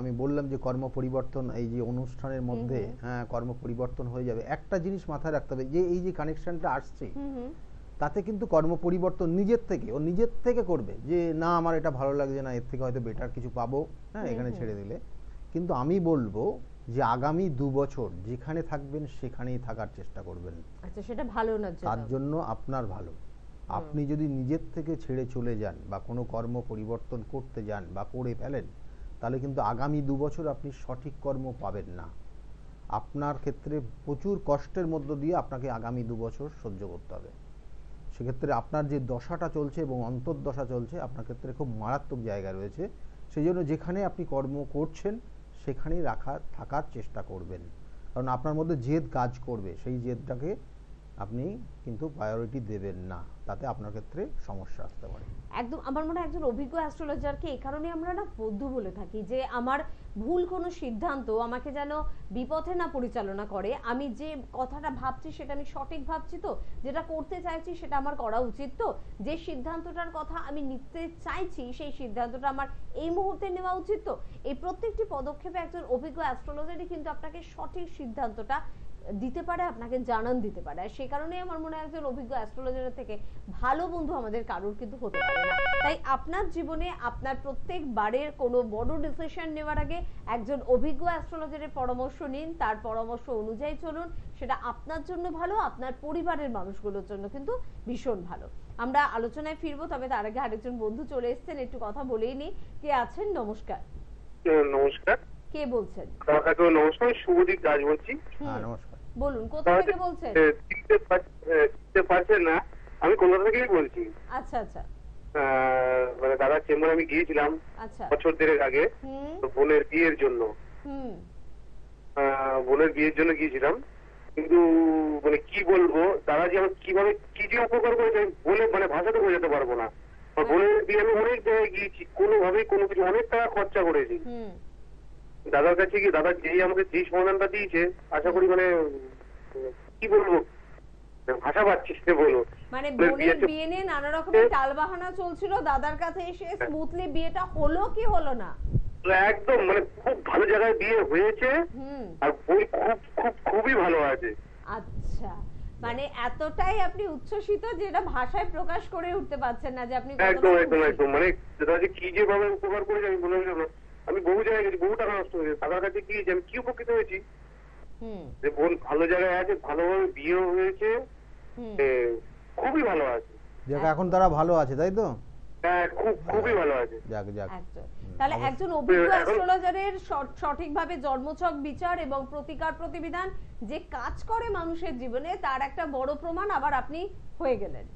আমি বললাম যে কর্ম পরিবর্তন, এই যে অনুষ্ঠানের মধ্যে হ্যাঁ কর্ম পরিবর্তন হয়ে যাবে। একটা জিনিস মাথায় রাখতে হবে, যে এই যে কানেকশনটা আসছে, তাতে কিন্তু কর্ম পরিবর্তন নিজের থেকে করবে, যে না আমার এটা ভালো লাগছে না, এর থেকে হয়তো বেটার কিছু পাবো, হ্যাঁ এখানে ছেড়ে দিলে। কিন্তু আমি বলবো যে আগামী 2 বছর যেখানে থাকবেন সেখানেই থাকার চেষ্টা করবেন। আচ্ছা, সেটা ভালো না? তার জন্য আপনার ভালো। আপনি যদি নিজের থেকে ছেড়ে চলে যান বা কোনো কর্ম পরিবর্তন করতে যান বা করে ফেলেন, তাহলে কিন্তু আগামী 2 বছর আপনি সঠিক কর্ম পাবেন না। আপনার ক্ষেত্রে প্রচুর কষ্টের মধ্য দিয়ে আপনাকে আগামী 2 বছর সহ্য করতে হবে। সেক্ষেত্রে আপনার যে দশাটা চলছে এবং অন্তর্দশা চলছে, আপনার ক্ষেত্রে খুব মারাত্মক জায়গা রয়েছে। সেই জন্য যেখানে আপনি কর্ম করছেন সেখানেই থাকার চেষ্টা করবেন, কারণ আপনার মধ্যে জেদ কাজ করবে, সেই জেদটাকে আপনি কিন্তু প্রায়োরিটি দেবেন না, তাতে আপনার ক্ষেত্রে সমস্যা আসতে পারে। একদম, আমার মনে হয় একজন অভিজ্ঞ অ্যাস্ট্রোলজারকে এই কারণে আমরা না বৌদ্ধ বলে থাকি, যে আমার ভুল কোনো সিদ্ধান্ত আমাকে যেন বিপথে না পরিচালনা করে। আমি যে কথাটা ভাবছি সেটা আমি সঠিক ভাবছি তো, যেটা করতে চাইছি সেটা আমার করা উচিত তো, যে সিদ্ধান্তটার কথা আমি নিতে চাইছি সেই সিদ্ধান্তটা আমার এই মুহূর্তে নেওয়া উচিত তো। এই প্রত্যেকটি পদক্ষেপে একজন অভিজ্ঞ অ্যাস্ট্রোলজারই কিন্তু আপনাকে সঠিক সিদ্ধান্তটা দিতে পারে, আপনাকে জানান দিতে পারে। আর সেই কারণেই আমার মনে হয় একজন অভিজ্ঞ অ্যাস্ট্রোলজারের থেকে ভালো বন্ধু আমাদের কারোর কিন্তু হতে পারে না। তাই আপনার জীবনে আপনার প্রত্যেকবারের কোনো বড় ডিসিশন নেওয়ার আগে একজন অভিজ্ঞ অ্যাস্ট্রোলজারের পরামর্শ নিন, তার পরামর্শ অনুযায়ী চলুন, সেটা আপনার জন্য ভালো, আপনার পরিবারের মানুষগুলোর জন্য কিন্তু ভীষণ ভালো। আমরা আলোচনায় ফিরবো, তবে তার আগে আরেকজন বন্ধু চলে এসেছেন, একটু কথা বলেই নি। কে আছেন? নমস্কার। নমস্কার। কে বলছেন? নমস্কার, শুভদীপ দাস বলছি। হ্যাঁ নমস্কার। বলুন, কোথা থেকে বলছেন? চিনতে পারছেন না? আমি কলকাতা থেকেই বলছি। আচ্ছা আচ্ছা। মানে দাদার চেম্বারে আমি গিয়েছিলাম আচ্ছা। বছর দেড়েক আগে, বোনের বিয়ের জন্য। বোনের বিয়ের জন্য গিয়েছিলাম, কিন্তু মানে কি বলবো, দাদা যে আমার কিভাবে কি যে উপকার করেছে বলে মানে ভাষাতে বোঝাতে পারবো না। বোনের বিয়ে আমি অনেক জায়গায় গিয়েছি, কোনোভাবেই কোনো কিছু, অনেক টাকা খরচা করেছি দাদার কাছে গিয়ে। দাদা যেই আমাকে যেই সমাধানটা দিয়েছে, আশা করি মানে কি বলবো, ভাষা পাচ্ছি না বলো। মানে মানে বোনের বিয়েতে- বিয়ে নিয়ে নানা রকমের টালবাহানা চলছিল, দাদার কাছে এসে স্মুথলি বিয়েটা হলো কি হলো না? একদম মানে খুব ভালো জায়গায় বিয়ে হয়েছে, হুম। আর বই খুব খুব খুবই ভালো আছে। আচ্ছা, মানে এতটাই আপনি উচ্ছ্বসিত যে এটা ভাষায় প্রকাশ করে উঠতে পারছেন না যে আপনি কতটা একদম একদম খুশি। একদম মানে সেটা যে কি যেভাবে উপকার করেছে আমি বলে দিলাম না। আমি বহু জায়গায় গেছি, বহু টাকা নষ্ট হয়েছে, দাদার কাছে গিয়েছি, আমি কি উপকৃত হয়েছি হুম যে বোন ভালো জায়গায় আছে, ভালোভাবে বিয়েও হয়েছে, হুম। এ, খুবই ভালো আছে। যাক এখন তারা ভালো আছে তাই তো? হ্যাঁ খুব খুবই ভালো আছে। যাক যাক। একদম। তাহলে অবশ্যই। একজন অভিজ্ঞ এখন- অ্যাস্ট্রোলজারের সঠিকভাবে জন্মছক বিচার এবং প্রতিকার প্রতিবিধান যে কাজ করে মানুষের জীবনে, তার একটা বড় প্রমাণ আবার আপনি হয়ে গেলেন।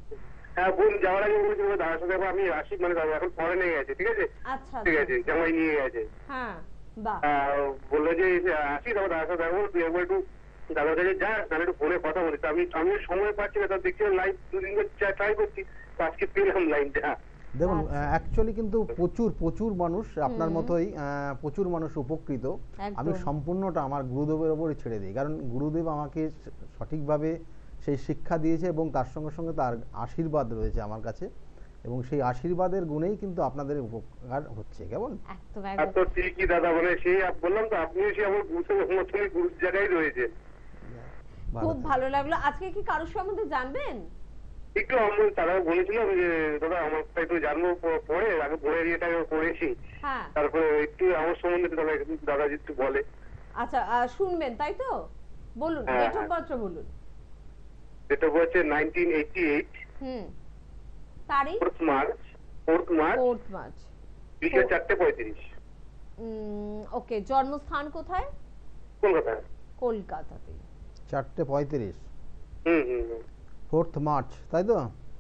হ্যাঁ বোন যাওয়ার আগে বলেছিল দাদার সাথে আবার আমি আসি, মানে দাদা এখন ফরেনে গেছে, ঠিক আছে, আচ্ছা ঠিক আচ্ছা। আছে, জামাই নিয়ে গেছে। হ্যাঁ, বাহ। বললো যে আসি, তারপর দাদার সাথে দেখা করবো, তুই একবার একটু দাদার কাছে যা, তাহলে একটু ফোনে কথা বলি। তা আমি সময় পাচ্ছি না, তার দেখছি লাইভ দুদিন ট্রাই করছি, তো আজকে পেলাম লাইনটা। দেখুন আচ্ছা। অ্যাকচুয়ালি কিন্তু প্রচুর প্রচুর মানুষ আপনার হুম। মতোই প্রচুর মানুষ উপকৃত। আমি একদম। সম্পূর্ণটা আমার গুরুদেবের ওপরই ছেড়ে দিই, কারণ গুরুদেব আমাকে সঠিকভাবে সেই শিক্ষা দিয়েছে এবং তার সঙ্গে সঙ্গে তার আশীর্বাদ রয়েছে আমার কাছে, এবং সেই আশীর্বাদের গুণেই কিন্তু আপনাদের উপকার হচ্ছে। কেমন? একদম আর একদম। তো ঠিকই দাদা, মানে সেই বললাম তো, আপনিও সেই আমার গুরুদেবের মতনই গুরুর জায়গায় রয়েছে। খুব থাকবেন। ভালো লাগলো। আজকে কি কারোর সম্বন্ধে জানবেন? একটু আমার তারাও বলেছিলাম যে দাদা আমার একটু জানবো পরে, আগে পরে ইয়েটা করেছি, হ্যাঁ। তারপরে একটু আমার সম্বন্ধে দাদা দাদা একটু বলে। আচ্ছা, শুনবেন তাই তো? বলুন, হ্যাঁ, ডেট অফ হ্যাঁ। বার্থ বলুন। যেটা বলছে 1988 হুম। তারিখ? 4th March 4th March 4 March. বিকেল 4:35 ওকে, জন্মস্থান কোথায়? কলকাতায়। কলকাতাতে। 4:35 হুম হুম হুম। 4th মার্চ তাই তো?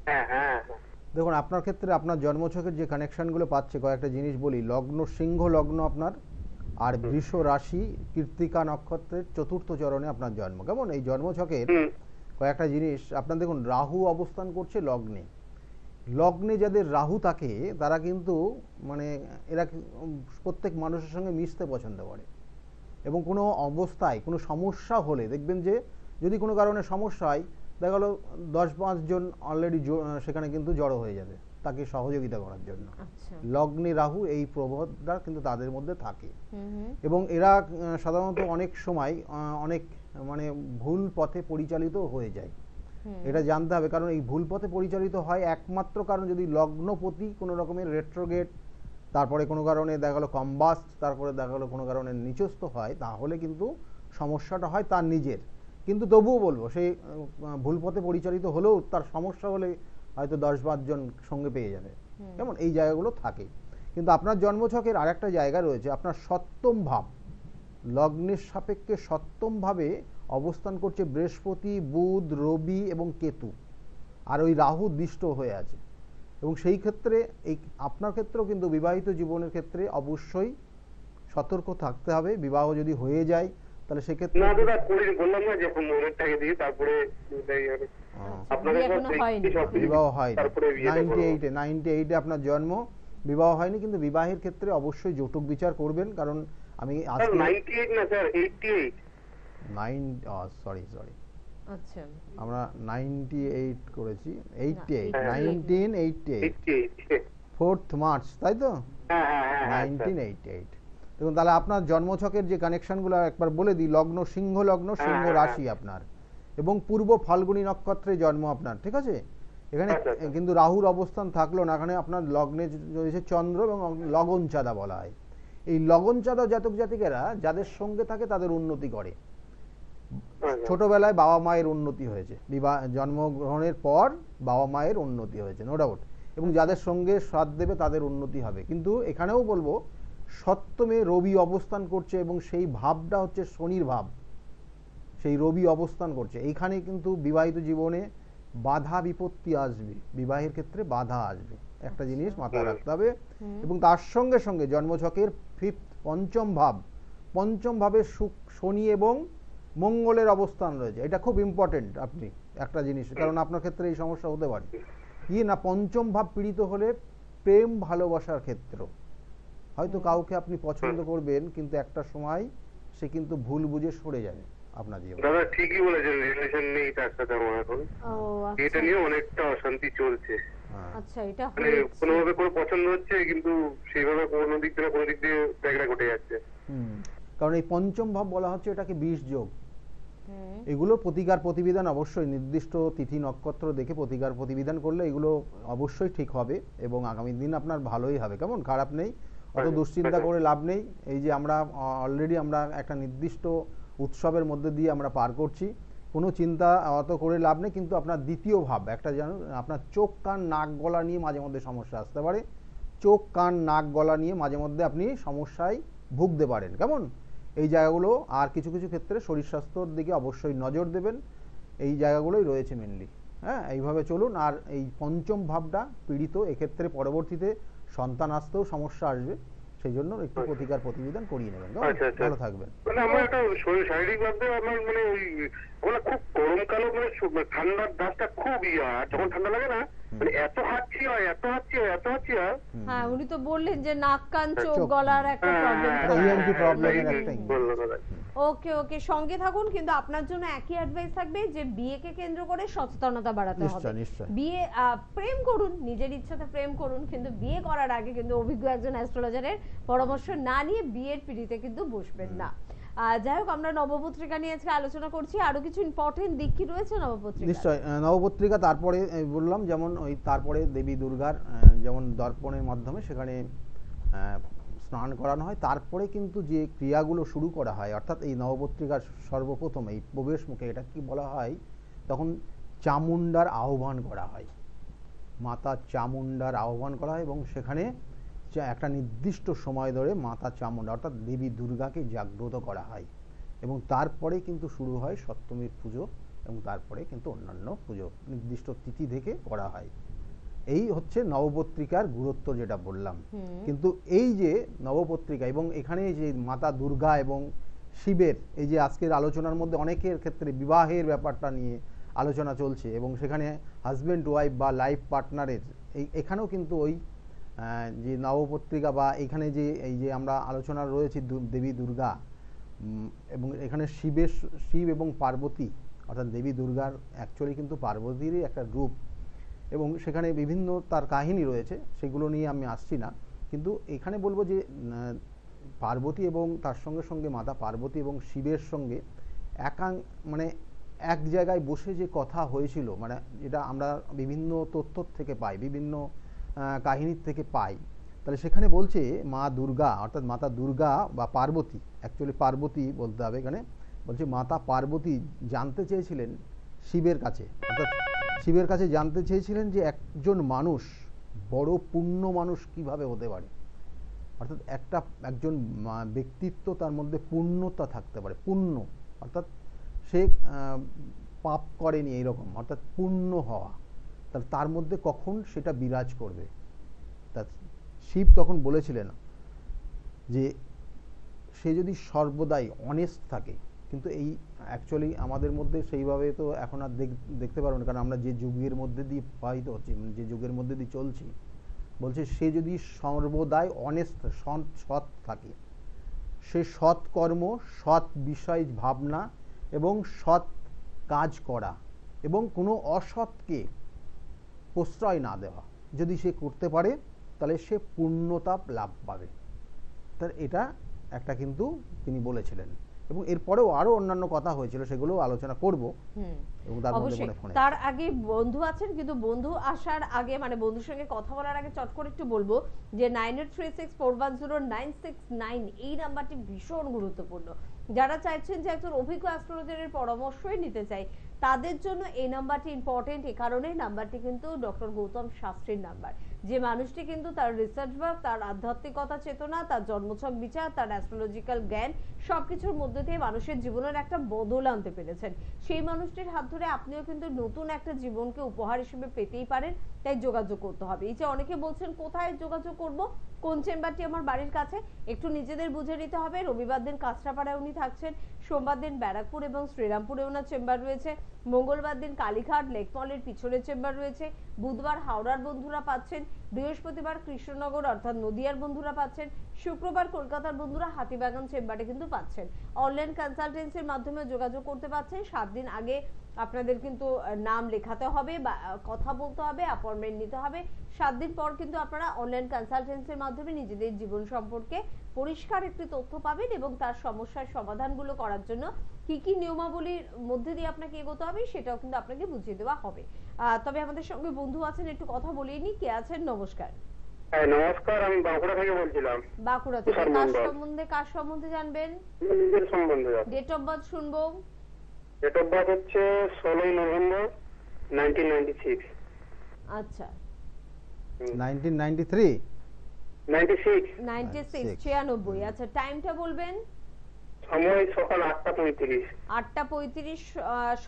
হ্যাঁ হ্যাঁ হ্যাঁ। দেখুন আপনার ক্ষেত্রে আপনার জন্মছকের যে কানেকশনগুলো পাচ্ছে, কয়েকটা জিনিস বলি। লগ্ন সিংহ লগ্ন আপনার, আর বৃষ রাশি কৃত্তিকা নক্ষত্রের 4র্থ চরণে আপনার জন্ম। কেমন? এই জন্মছকের হুম কয়েকটা জিনিস আপনার দেখুন, রাহু অবস্থান করছে লগ্নে। লগ্নে যাদের রাহু থাকে তারা কিন্তু মানে এরা প্রত্যেক মানুষের সঙ্গে মিশতে পছন্দ করে, এবং কোনো অবস্থায় কোনো সমস্যা হলে দেখবেন যে যদি কোনো কারণে সমস্যা হয়, দেখা গেলো 10-5 জন অলরেডি সেখানে কিন্তু জড়ো হয়ে যাবে তাকে সহযোগিতা করার জন্য। আচ্ছা। লগ্নে রাহু এই প্রভাবটা কিন্তু তাদের মধ্যে থাকে, হুম হুম। এবং এরা সাধারণত অনেক সময় অনেক মানে ভুল পথে পরিচালিত হয়ে যায়। হুম। এটা জানতে হবে, কারণ এই ভুল পথে পরিচালিত হয় একমাত্র কারণ যদি লগ্নপতি কোনো রকমের রেট্রোগেট, তারপরে কোনো কারণে দেখা গেলো কম্বাস্ট, তারপরে দেখা গেলো কোনো কারণে নিচস্থ হয়, তাহলে কিন্তু সমস্যাটা হয় তার নিজের। কিন্তু তবুও বলবো সেই ভুল পথে পরিচালিত হলেও তার সমস্যা হলে হয়তো 10-5 জন সঙ্গে পেয়ে যাবে। কেমন? এই জায়গাগুলো থাকে। কিন্তু আপনার জন্মছকের আর একটা জায়গা রয়েছে, আপনার সপ্তম ভাব, লগ্নের সাপেক্ষে সপ্তম ভাবে অবস্থান করছে বৃহস্পতি, বুধ, রবি এবং কেতু, আর ওই রাহু দৃষ্ট হয়ে আছে। এবং সেই ক্ষেত্রে এই আপনার ক্ষেত্রেও কিন্তু বিবাহিত জীবনের ক্ষেত্রে অবশ্যই সতর্ক থাকতে হবে। বিবাহ যদি হয়ে যায় তাহলে সেক্ষেত্রে না দাদা করিনি, বললাম না যে মনেরটাকে দিয়ে তারপরে আপনাদের বিয়ে এখনো হয়নি। বিবাহ হয়নি। তারপরে বিয়েটা করবো। 98-এ আপনার জন্ম, বিবাহ হয়নি, কিন্তু বিবাহের ক্ষেত্রে অবশ্যই যৌতুক বিচার করবেন। কারণ আমি স্যার আজকে 98 না স্যার 88। সরি আচ্ছা। আমরা 98 করেছি, 88 হ্যাঁ। 1988 88 4th মার্চ তাই তো? হ্যাঁ হ্যাঁ হ্যাঁ হ্যাঁ, স্যার। 1988। দেখুন তাহলে আপনার জন্মছকের যে কানেকশনগুলো একবার বলে দিই। লগ্ন সিংহ লগ্ন, সিংহ হ্যাঁ, রাশি আপনার, এবং পূর্ব ফাল্গুনী নক্ষত্রে জন্ম আপনার, ঠিক আছে? এখানে আচ্ছা, আচ্ছা। কিন্তু রাহুর অবস্থান থাকলো না, এখানে আপনার লগ্নে রয়েছে চন্দ্র, এবং লগন চাঁদা বলা হয়। এই লগন চাঁদা জাতক জাতিকেরা যাদের সঙ্গে থাকে তাদের উন্নতি করে। আচ্ছা। ছোটবেলায় বাবা মায়ের উন্নতি হয়েছে, জন্মগ্রহণের পর বাবা মায়ের উন্নতি হয়েছে, নো ডাউট, এবং যাদের সঙ্গে সাথ দেবে তাদের উন্নতি হবে। কিন্তু এখানেও বলবো সপ্তমে রবি অবস্থান করছে, এবং সেই ভাবটা হচ্ছে শনির ভাব, সেই রবি অবস্থান করছে এইখানে, কিন্তু বিবাহিত জীবনে বাধা বিপত্তি আসবে, বিবাহের ক্ষেত্রে বাধা আসবে, একটা জিনিস মাথায় রাখতে হবে। এবং তার সঙ্গে সঙ্গে জন্মছকের পঞ্চম ভাবে শনি এবং মঙ্গলের অবস্থান রয়েছে। এটা খুব ইম্পর্টেন্ট আপনি একটা জিনিস, কারণ আপনার ক্ষেত্রে এই সমস্যা হতে পারে কি না, পঞ্চম ভাব পীড়িত হলে প্রেম ভালোবাসার ক্ষেত্র হয়তো কাউকে আপনি পছন্দ করবেন, কিন্তু একটা সময় সে কিন্তু ভুল বুঝে সরে যাবে, আপনার জীবনে। দাদা ঠিকই বলেছেন, রিলেশন নেই তার সাথে আমার এখন। ও এটা আচ্ছা নিয়ে অনেকটা অশান্তি চলছে। হ্যাঁ আচ্ছা, এটা মানে হয়েছে। কোনোভাবে কোনো পছন্দ হচ্ছে, কিন্তু সেইভাবে কোনো দিক থেকে কোনো দিক দিয়ে ব্যাগটা ঘটে যাচ্ছে। হুম, কারণ এই পঞ্চম ভাব বলা হচ্ছে এটাকে 20 যোগ। হুম, এগুলো প্রতিকার প্রতিবিধান অবশ্যই নির্দিষ্ট তিথি নক্ষত্র দেখে প্রতিকার প্রতিবিধান করলে এগুলো অবশ্যই ঠিক হবে এবং আগামী দিন আপনার ভালোই হবে, কেমন, খারাপ নেই, অত আচ্ছা, দুশ্চিন্তা আচ্ছা। করে লাভ নেই। এই যে আমরা অলরেডি আমরা একটা নির্দিষ্ট উৎসবের মধ্যে দিয়ে আমরা পার করছি, কোনো চিন্তা অত করে লাভ নেই। কিন্তু আপনার দ্বিতীয় ভাব একটা জানুন, আপনার চোখ কান নাক গলা নিয়ে মাঝে মধ্যে সমস্যা আসতে পারে। চোখ কান নাক গলা নিয়ে মাঝে মধ্যে আপনি সমস্যায় ভুগতে পারেন, কেমন, এই জায়গাগুলো। আর কিছু কিছু ক্ষেত্রে শরীর স্বাস্থ্যর দিকে অবশ্যই নজর দেবেন, এই জায়গাগুলোই রয়েছে মেনলি। হ্যাঁ, এইভাবে চলুন। আর এই পঞ্চম ভাবটা পীড়িত, এক্ষেত্রে পরবর্তীতে সন্তান আসতেও সমস্যা আসবে, সেই জন্য একটু প্রতিকার প্রতিবিধান করিয়ে নেবেন, কেমন? আচ্ছা, আচ্ছা। ভালো থাকবেন। মানে আমার একটা শারীরিক ভাবে আমার মানে ওই আমার খুব গরমকালে মানে ঠান্ডার দাসটা খুব আর যখন ঠান্ডা লাগে না, মানে এত হাঁচি হয়, এত হাঁচি হয়, এত হাঁচি হয়। হ্যাঁ উনি তো বললেন যে নাক কান চোখ চোখ, গলার একটা প্রবলেম এটা ENT প্রবলেমের এই একটা বললো দাদা। ওকে ওকে, সঙ্গে থাকুন। কিন্তু আপনার জন্য একই অ্যাডভাইস থাকবে যে বিয়েকে কেন্দ্র করে সচেতনতা বাড়াতে হবে। নিশ্চয়, নিশ্চয়। বিয়ে প্রেম করুন, নিজের ইচ্ছাতে প্রেম করুন, কিন্তু বিয়ে করার আগে কিন্তু অভিজ্ঞ একজন অ্যাস্ট্রোলজারের পরামর্শ না নিয়ে বিয়ের পিঁড়িতে কিন্তু বসবেন না। যাই হোক, আমরা নবপত্রিকা নিয়ে আজকে আলোচনা করছি। আরো কিছু ইম্পর্টেন্ট দিক কি রয়েছে নবপত্রিকা? নিশ্চয়, নবপত্রিকা তারপরে বললাম যেমন ওই তারপরে দেবী দুর্গার যেমন দর্পণের মাধ্যমে সেখানে স্নান করানো হয়, তারপরে কিন্তু যে ক্রিয়াগুলো শুরু করা হয়, অর্থাৎ এই নবপত্রিকার সর্বপ্রথম এই প্রবেশ মুখে এটা কি বলা হয়, তখন চামুণ্ডার আহ্বান করা হয়, মাতা চামুণ্ডার আহ্বান করা হয় এবং সেখানে একটা নির্দিষ্ট সময় ধরে মাতা চামুণ্ডা অর্থাৎ দেবী দুর্গাকে জাগ্রত করা হয় এবং তারপরে কিন্তু শুরু হয় সপ্তমীর পুজো এবং তারপরে কিন্তু অন্যান্য পুজো নির্দিষ্ট তিথি থেকে করা হয়। এই হচ্ছে নবপত্রিকার গুরুত্ব যেটা বললাম। কিন্তু এই যে নবপত্রিকা এবং এখানে যে মাতা দুর্গা এবং শিবের এই যে আজকের আলোচনার মধ্যে অনেকের ক্ষেত্রে বিবাহের ব্যাপারটা নিয়ে আলোচনা চলছে এবং সেখানে হাজব্যান্ড ওয়াইফ বা লাইফ পার্টনারের এখানেও কিন্তু ওই যে নবপত্রিকা বা এখানে যে এই যে আমরা আলোচনা রয়েছে দেবী দুর্গা এবং এখানে শিব এবং পার্বতী, অর্থাৎ দেবী দুর্গার অ্যাকচুয়ালি কিন্তু পার্বতীরই একটা রূপ এবং সেখানে বিভিন্ন তার কাহিনী রয়েছে, সেগুলো নিয়ে আমি আসছি না। কিন্তু এখানে বলবো যে পার্বতী এবং তার সঙ্গে সঙ্গে মাতা পার্বতী এবং শিবের সঙ্গে মানে এক জায়গায় বসে যে কথা হয়েছিল, মানে যেটা আমরা বিভিন্ন তথ্য থেকে পাই, বিভিন্ন কাহিনীর থেকে পাই, তাহলে সেখানে বলছে মা দুর্গা অর্থাৎ মাতা দুর্গা বা পার্বতী, অ্যাকচুয়ালি পার্বতী বলতে হবে এখানে, বলছে মাতা পার্বতী জানতে চেয়েছিলেন শিবের কাছে, অর্থাৎ শিবের কাছে জানতে চেয়েছিলেন যে একজন মানুষ বড় পূর্ণ মানুষ কিভাবে হতে পারে, অর্থাৎ একজন ব্যক্তিত্ব তার মধ্যে পূর্ণতা থাকতে পারে, পূর্ণ অর্থাৎ সে পাপ করেনি এইরকম, অর্থাৎ পূর্ণ হওয়া, তাহলে তার মধ্যে কখন সেটা বিরাজ করবে। তা শিব তখন বলেছিলেন যে সে যদি সর্বদাই অনেস্ট থাকে, কিন্তু এই অ্যাকচুয়ালি আমাদের মধ্যে সেইভাবে তো এখন আর দেখতে পারবো না, কারণ আমরা যে যুগের মধ্যে দিয়ে প্রবাহিত হচ্ছি, যে যুগের মধ্যে দিয়ে চলছি, বলছে সে যদি সর্বদাই অনেস্ট সৎ থাকে, সে সৎ কর্ম, সৎ বিষয় ভাবনা এবং সৎ কাজ করা এবং কোনো অসৎকে প্রশ্রয় না দেওয়া যদি সে করতে পারে, তাহলে সে পূর্ণতা লাভ পাবে। তার এটা একটা কিন্তু তিনি বলেছিলেন এবং এরপরেও আরো অন্যান্য কথা হয়েছিল, সেগুলো আলোচনা করব এবং তার মধ্যে মনে ফোনে তার আগে বন্ধু আছেন, কিন্তু বন্ধু আসার আগে মানে বন্ধুর সঙ্গে কথা বলার আগে চট করে একটু বলবো যে 9836410969 এই নাম্বারটি ভীষণ গুরুত্বপূর্ণ। যারা চাইছেন যে একজন অভিজ্ঞ অ্যাস্ট্রোলজারের পরামর্শই নিতে চাই, তাদের জন্য এই নাম্বারটি ইম্পর্টেন্ট। এই কারণে নাম্বারটি কিন্তু ডক্টর গৌতম শাস্ত্রীর নাম্বার, যে মানুষটি কিন্তু তার রিসার্চ ওয়ার্ক, তার আধ্যাত্মিকতা চেতনা, তার জন্মছক বিচার, তার অ্যাস্ট্রোলজিক্যাল জ্ঞান সবকিছুর মধ্যে দিয়ে মানুষের জীবনের একটা বদল আনতে পেরেছেন। সেই মানুষটির হাত ধরে আপনিও কিন্তু নতুন একটা জীবনকে উপহার হিসেবে পেতেই পারেন। তাই যোগাযোগ করতে হবে। এই যে অনেকে বলছেন কোথায় যোগাযোগ করব, কোন চেম্বারটি আমার বাড়ির কাছে, একটু নিজেদের বুঝে নিতে হবে। রবিবার দিন কাঁচরাপাড়ায় উনি থাকছেন, সোমবার দিন ব্যারাকপুর এবং শ্রীরামপুরে ওনার চেম্বার রয়েছে, মঙ্গলবার দিন কালীঘাট লেকমলের পিছনের চেম্বার রয়েছে, বুধবার হাওড়ার বন্ধুরা পাচ্ছেন, বৃহস্পতিবার কৃষ্ণনগর অর্থাৎ নদিয়ার বন্ধুরা পাচ্ছেন, শুক্রবার কলকাতার বন্ধুরা হাতিবাগান চেম্বারে কিন্তু পাচ্ছেন। অনলাইন কনসালটেন্সির মাধ্যমে যোগাযোগ করতে পারছেন। 7 দিন আগে আপনাদের কিন্তু নাম লেখাতে হবে বা কথা বলতে হবে, অ্যাপয়েন্টমেন্ট নিতে হবে। 7 দিন পর কিন্তু আপনারা অনলাইন কনসালটেন্সির মাধ্যমে নিজেদের জীবন সম্পর্কে পরিষ্কার একটি তথ্য পাবেন এবং তার সমস্যার সমাধানগুলো করার জন্য কি কি নিয়মাবলীর মধ্যে দিয়ে আপনাকে এগোতে হবে সেটাও কিন্তু আপনাকে বুঝিয়ে দেওয়া হবে। তবে আমাদের সঙ্গে বন্ধু আছেন, একটু কথা বলিয়ে নি। কে আছেন? নমস্কার। হ্যাঁ নমস্কার, আমি বাঁকুড়া থেকে বলছিলাম। বাঁকুড়া থেকে কার সম্বন্ধে জানবেন? নিজের সম্বন্ধে। ডেট অফ বার্থ শুনবো। ডেট অফ বার্থ হচ্ছে 16 নভেম্বর 1996। আচ্ছা, 1993 96। 96। আচ্ছা, টাইমটা বলবেন। সময় সকাল 8:35। 8:35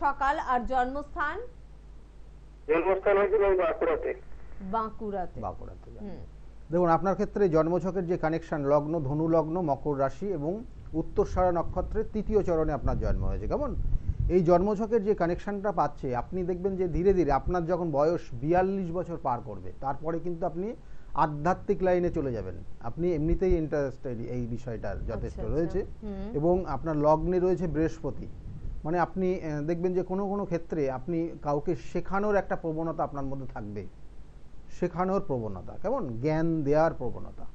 সকাল। আর জন্মস্থান? জন্মস্থান হয়েছিল বাঁকুড়াতে। বাঁকুড়াতে। হুম, দেখুন, আপনার ক্ষেত্রে জন্মছকের যে কানেকশন, লগ্ন ধনু লগ্ন, মকর রাশি এবং উত্তরসারা নক্ষত্রের 3য় চরণে আপনার জন্ম হয়েছে। কেমন এই জন্মছকের যে কানেকশনটা পাচ্ছে, আপনি দেখবেন যে ধীরে ধীরে আপনার যখন বয়স 42 বছর পার করবে, তারপরে কিন্তু আপনি আধ্যাত্মিক লাইনে চলে যাবেন। আপনি এমনিতেই ইন্টারেস্টেড এই বিষয়টার যথেষ্ট রয়েছে। এবং আপনার লগ্নে রয়েছে বৃহস্পতি, মানে আপনি দেখবেন যে কোনো কোনো ক্ষেত্রে আপনি কাউকে শেখানোর একটা প্রবণতা আপনার মধ্যে থাকবে। শেখানোর প্রবণতা, কেমন জ্ঞান দেওয়ার প্রবণতা।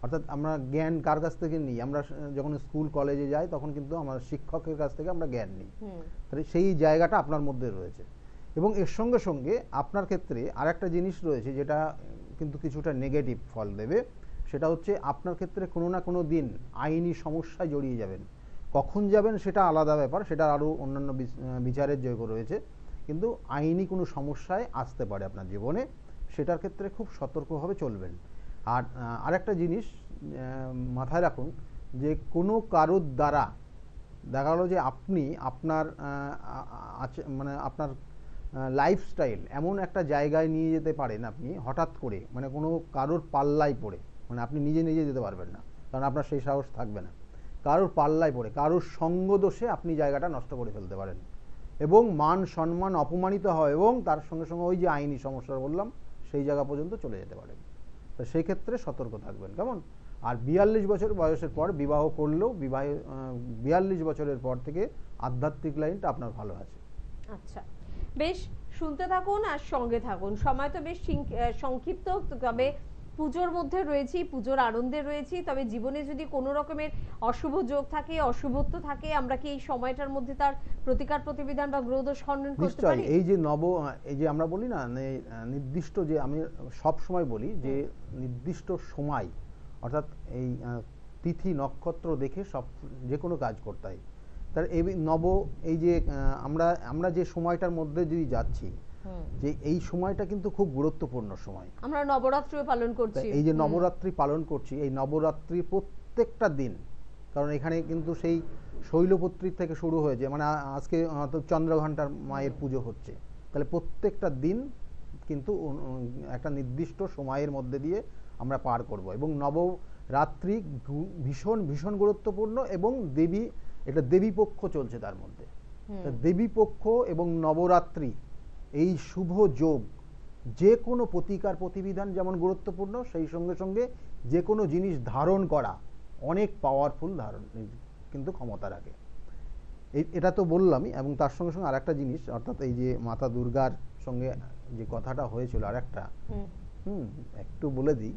অর্থাৎ আমরা জ্ঞান কার কাছ থেকে নিই? আমরা যখন স্কুল কলেজে যাই তখন কিন্তু আমার শিক্ষকের কাছ থেকে আমরা জ্ঞান নিই। তাহলে সেই জায়গাটা আপনার মধ্যে রয়েছে। এবং এর সঙ্গে সঙ্গে আপনার ক্ষেত্রে আর একটা জিনিস রয়েছে যেটা কিন্তু কিছুটা নেগেটিভ ফল দেবে। সেটা হচ্ছে আপনার ক্ষেত্রে কোনো না কোনো দিন আইনি সমস্যায় জড়িয়ে যাবেন। কখন যাবেন সেটা আলাদা ব্যাপার, সেটা আরও অন্যান্য বিচারের যোগ্য রয়েছে। কিন্তু আইনি কোনো সমস্যায় আসতে পারে আপনার জীবনে, সেটার ক্ষেত্রে খুব সতর্কভাবে চলবেন। আর আরেকটা জিনিস মাথায় রাখুন যে কোনো কারোর দ্বারা দেখা গেলো যে আপনি আপনার মানে আপনার লাইফস্টাইল এমন একটা জায়গায় নিয়ে যেতে পারেন আপনি হঠাৎ করে, মানে কোনো কারোর পাল্লায় পড়ে, মানে আপনি নিজে নিজে যেতে পারবেন না, কারণ আপনার সেই সাহস থাকবে না। কারোর পাল্লায় পড়ে, কারোর সঙ্গ দোষে আপনি জায়গাটা নষ্ট করে ফেলতে পারেন এবং মান সম্মান অপমানিত হয় এবং তার সঙ্গে সঙ্গে ওই যে আইনি সমস্যা বললাম সেই জায়গা পর্যন্ত চলে যেতে পারেন। তো সেই ক্ষেত্রে সতর্ক থাকবেন। কেমন? আর 42 বছর বয়সের পর বিবাহ করলেও 42 বছরের পর থেকে আধ্যাত্মিক লাইনটা আপনার ভালো আছে। আচ্ছা, বেশ, শুনতে থাকুন আর সঙ্গে থাকুন। সময় তো বেশ সংক্ষিপ্ত, তবে পুজোর মধ্যে রয়েছি, পুজোর আনন্দে রয়েছি। তবে জীবনে যদি কোনো রকমের অশুভ যোগ থাকে, অশুভত্ব থাকে, আমরা কি এই সময়টার মধ্যে তার প্রতিকার প্রতিবিধান বা গ্রহদোষ খণ্ডন করতে পারি? এই যে এই যে আমরা বলি না নির্দিষ্ট, যে আমি সব সময় বলি যে নির্দিষ্ট সময়, অর্থাৎ এই তিথি নক্ষত্র দেখে সব যে কোনো কাজ করতে হয়। তার এই যে আমরা যে সময়টার মধ্যে যদি যাচ্ছি, যে এই সময়টা কিন্তু খুব গুরুত্বপূর্ণ সময়। আমরা নবরাত্রিও পালন করছি। এই যে নবরাত্রি পালন করছি, এই নবরাত্রি প্রত্যেকটা দিন, কারণ এখানে কিন্তু সেই শৈলপুত্রী থেকে শুরু হয়েছে, মানে আজকে চন্দ্রঘণ্টার মায়ের পুজো হচ্ছে। তাহলে প্রত্যেকটা দিন কিন্তু একটা নির্দিষ্ট সময়ের মধ্যে দিয়ে আমরা পার করব। এবং নবরাত্রি ভীষণ ভীষণ গুরুত্বপূর্ণ এবং এটা দেবী পক্ষ চলছে তার মধ্যে। দেবী পক্ষ এবং নবরাত্রি, এই শুভ যোগ, যে কোনো প্রতিকার প্রতিবিধান যেমন গুরুত্বপূর্ণ, সেই সঙ্গে সঙ্গে যে কোনো জিনিস ধারণ করা অনেক পাওয়ারফুল কিন্তু ক্ষমতা রাখে। এটা তো বললামই। এবং তার সঙ্গে সঙ্গে আরেকটা জিনিস, অর্থাৎ এই যে মাতা দুর্গার সঙ্গে যে কথাটা হয়েছিল আরেকটা, একটু বলে দিই,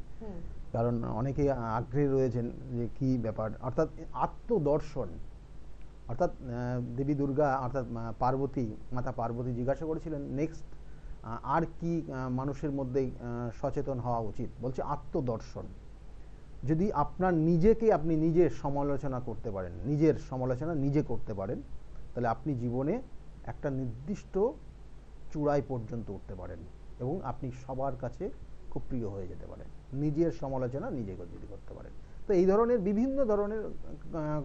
কারণ অনেকে আগ্রহী রয়েছেন যে কি ব্যাপার। অর্থাৎ আত্মদর্শন, অর্থাৎ দেবী দুর্গা অর্থাৎ মাতা পার্বতী জিজ্ঞাসা করেছিলেন নেক্সট আর কি মানুষের মধ্যে সচেতন হওয়া উচিত। বলছে আত্মদর্শন। যদি আপনার আপনি নিজের সমালোচনা করতে পারেন, নিজের সমালোচনা নিজে করতে পারেন, তাহলে আপনি জীবনে একটা নির্দিষ্ট চূড়ায় পর্যন্ত উঠতে পারেন এবং আপনি সবার কাছে খুব প্রিয় হয়ে যেতে পারেন, নিজের সমালোচনা নিজে যদি করতে পারেন। তো এই ধরনের বিভিন্ন ধরনের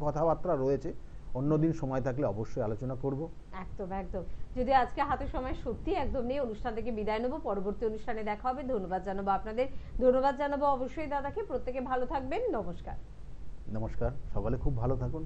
কথাবার্তা রয়েছে। অন্যদিন সময় থাকলে অবশ্যই আলোচনা করব। একদম একদম। যদি আজকে হাতে সময় সত্যি একদম নেই, অনুষ্ঠান থেকে বিদায় নেব, পরবর্তী অনুষ্ঠানে দেখা হবে। ধন্যবাদ জানাবো আপনাদের, ধন্যবাদ জানাবো অবশ্যই দাদাকে। প্রত্যেকে ভালো থাকবেন। নমস্কার। নমস্কার, সকলে খুব ভালো থাকুন।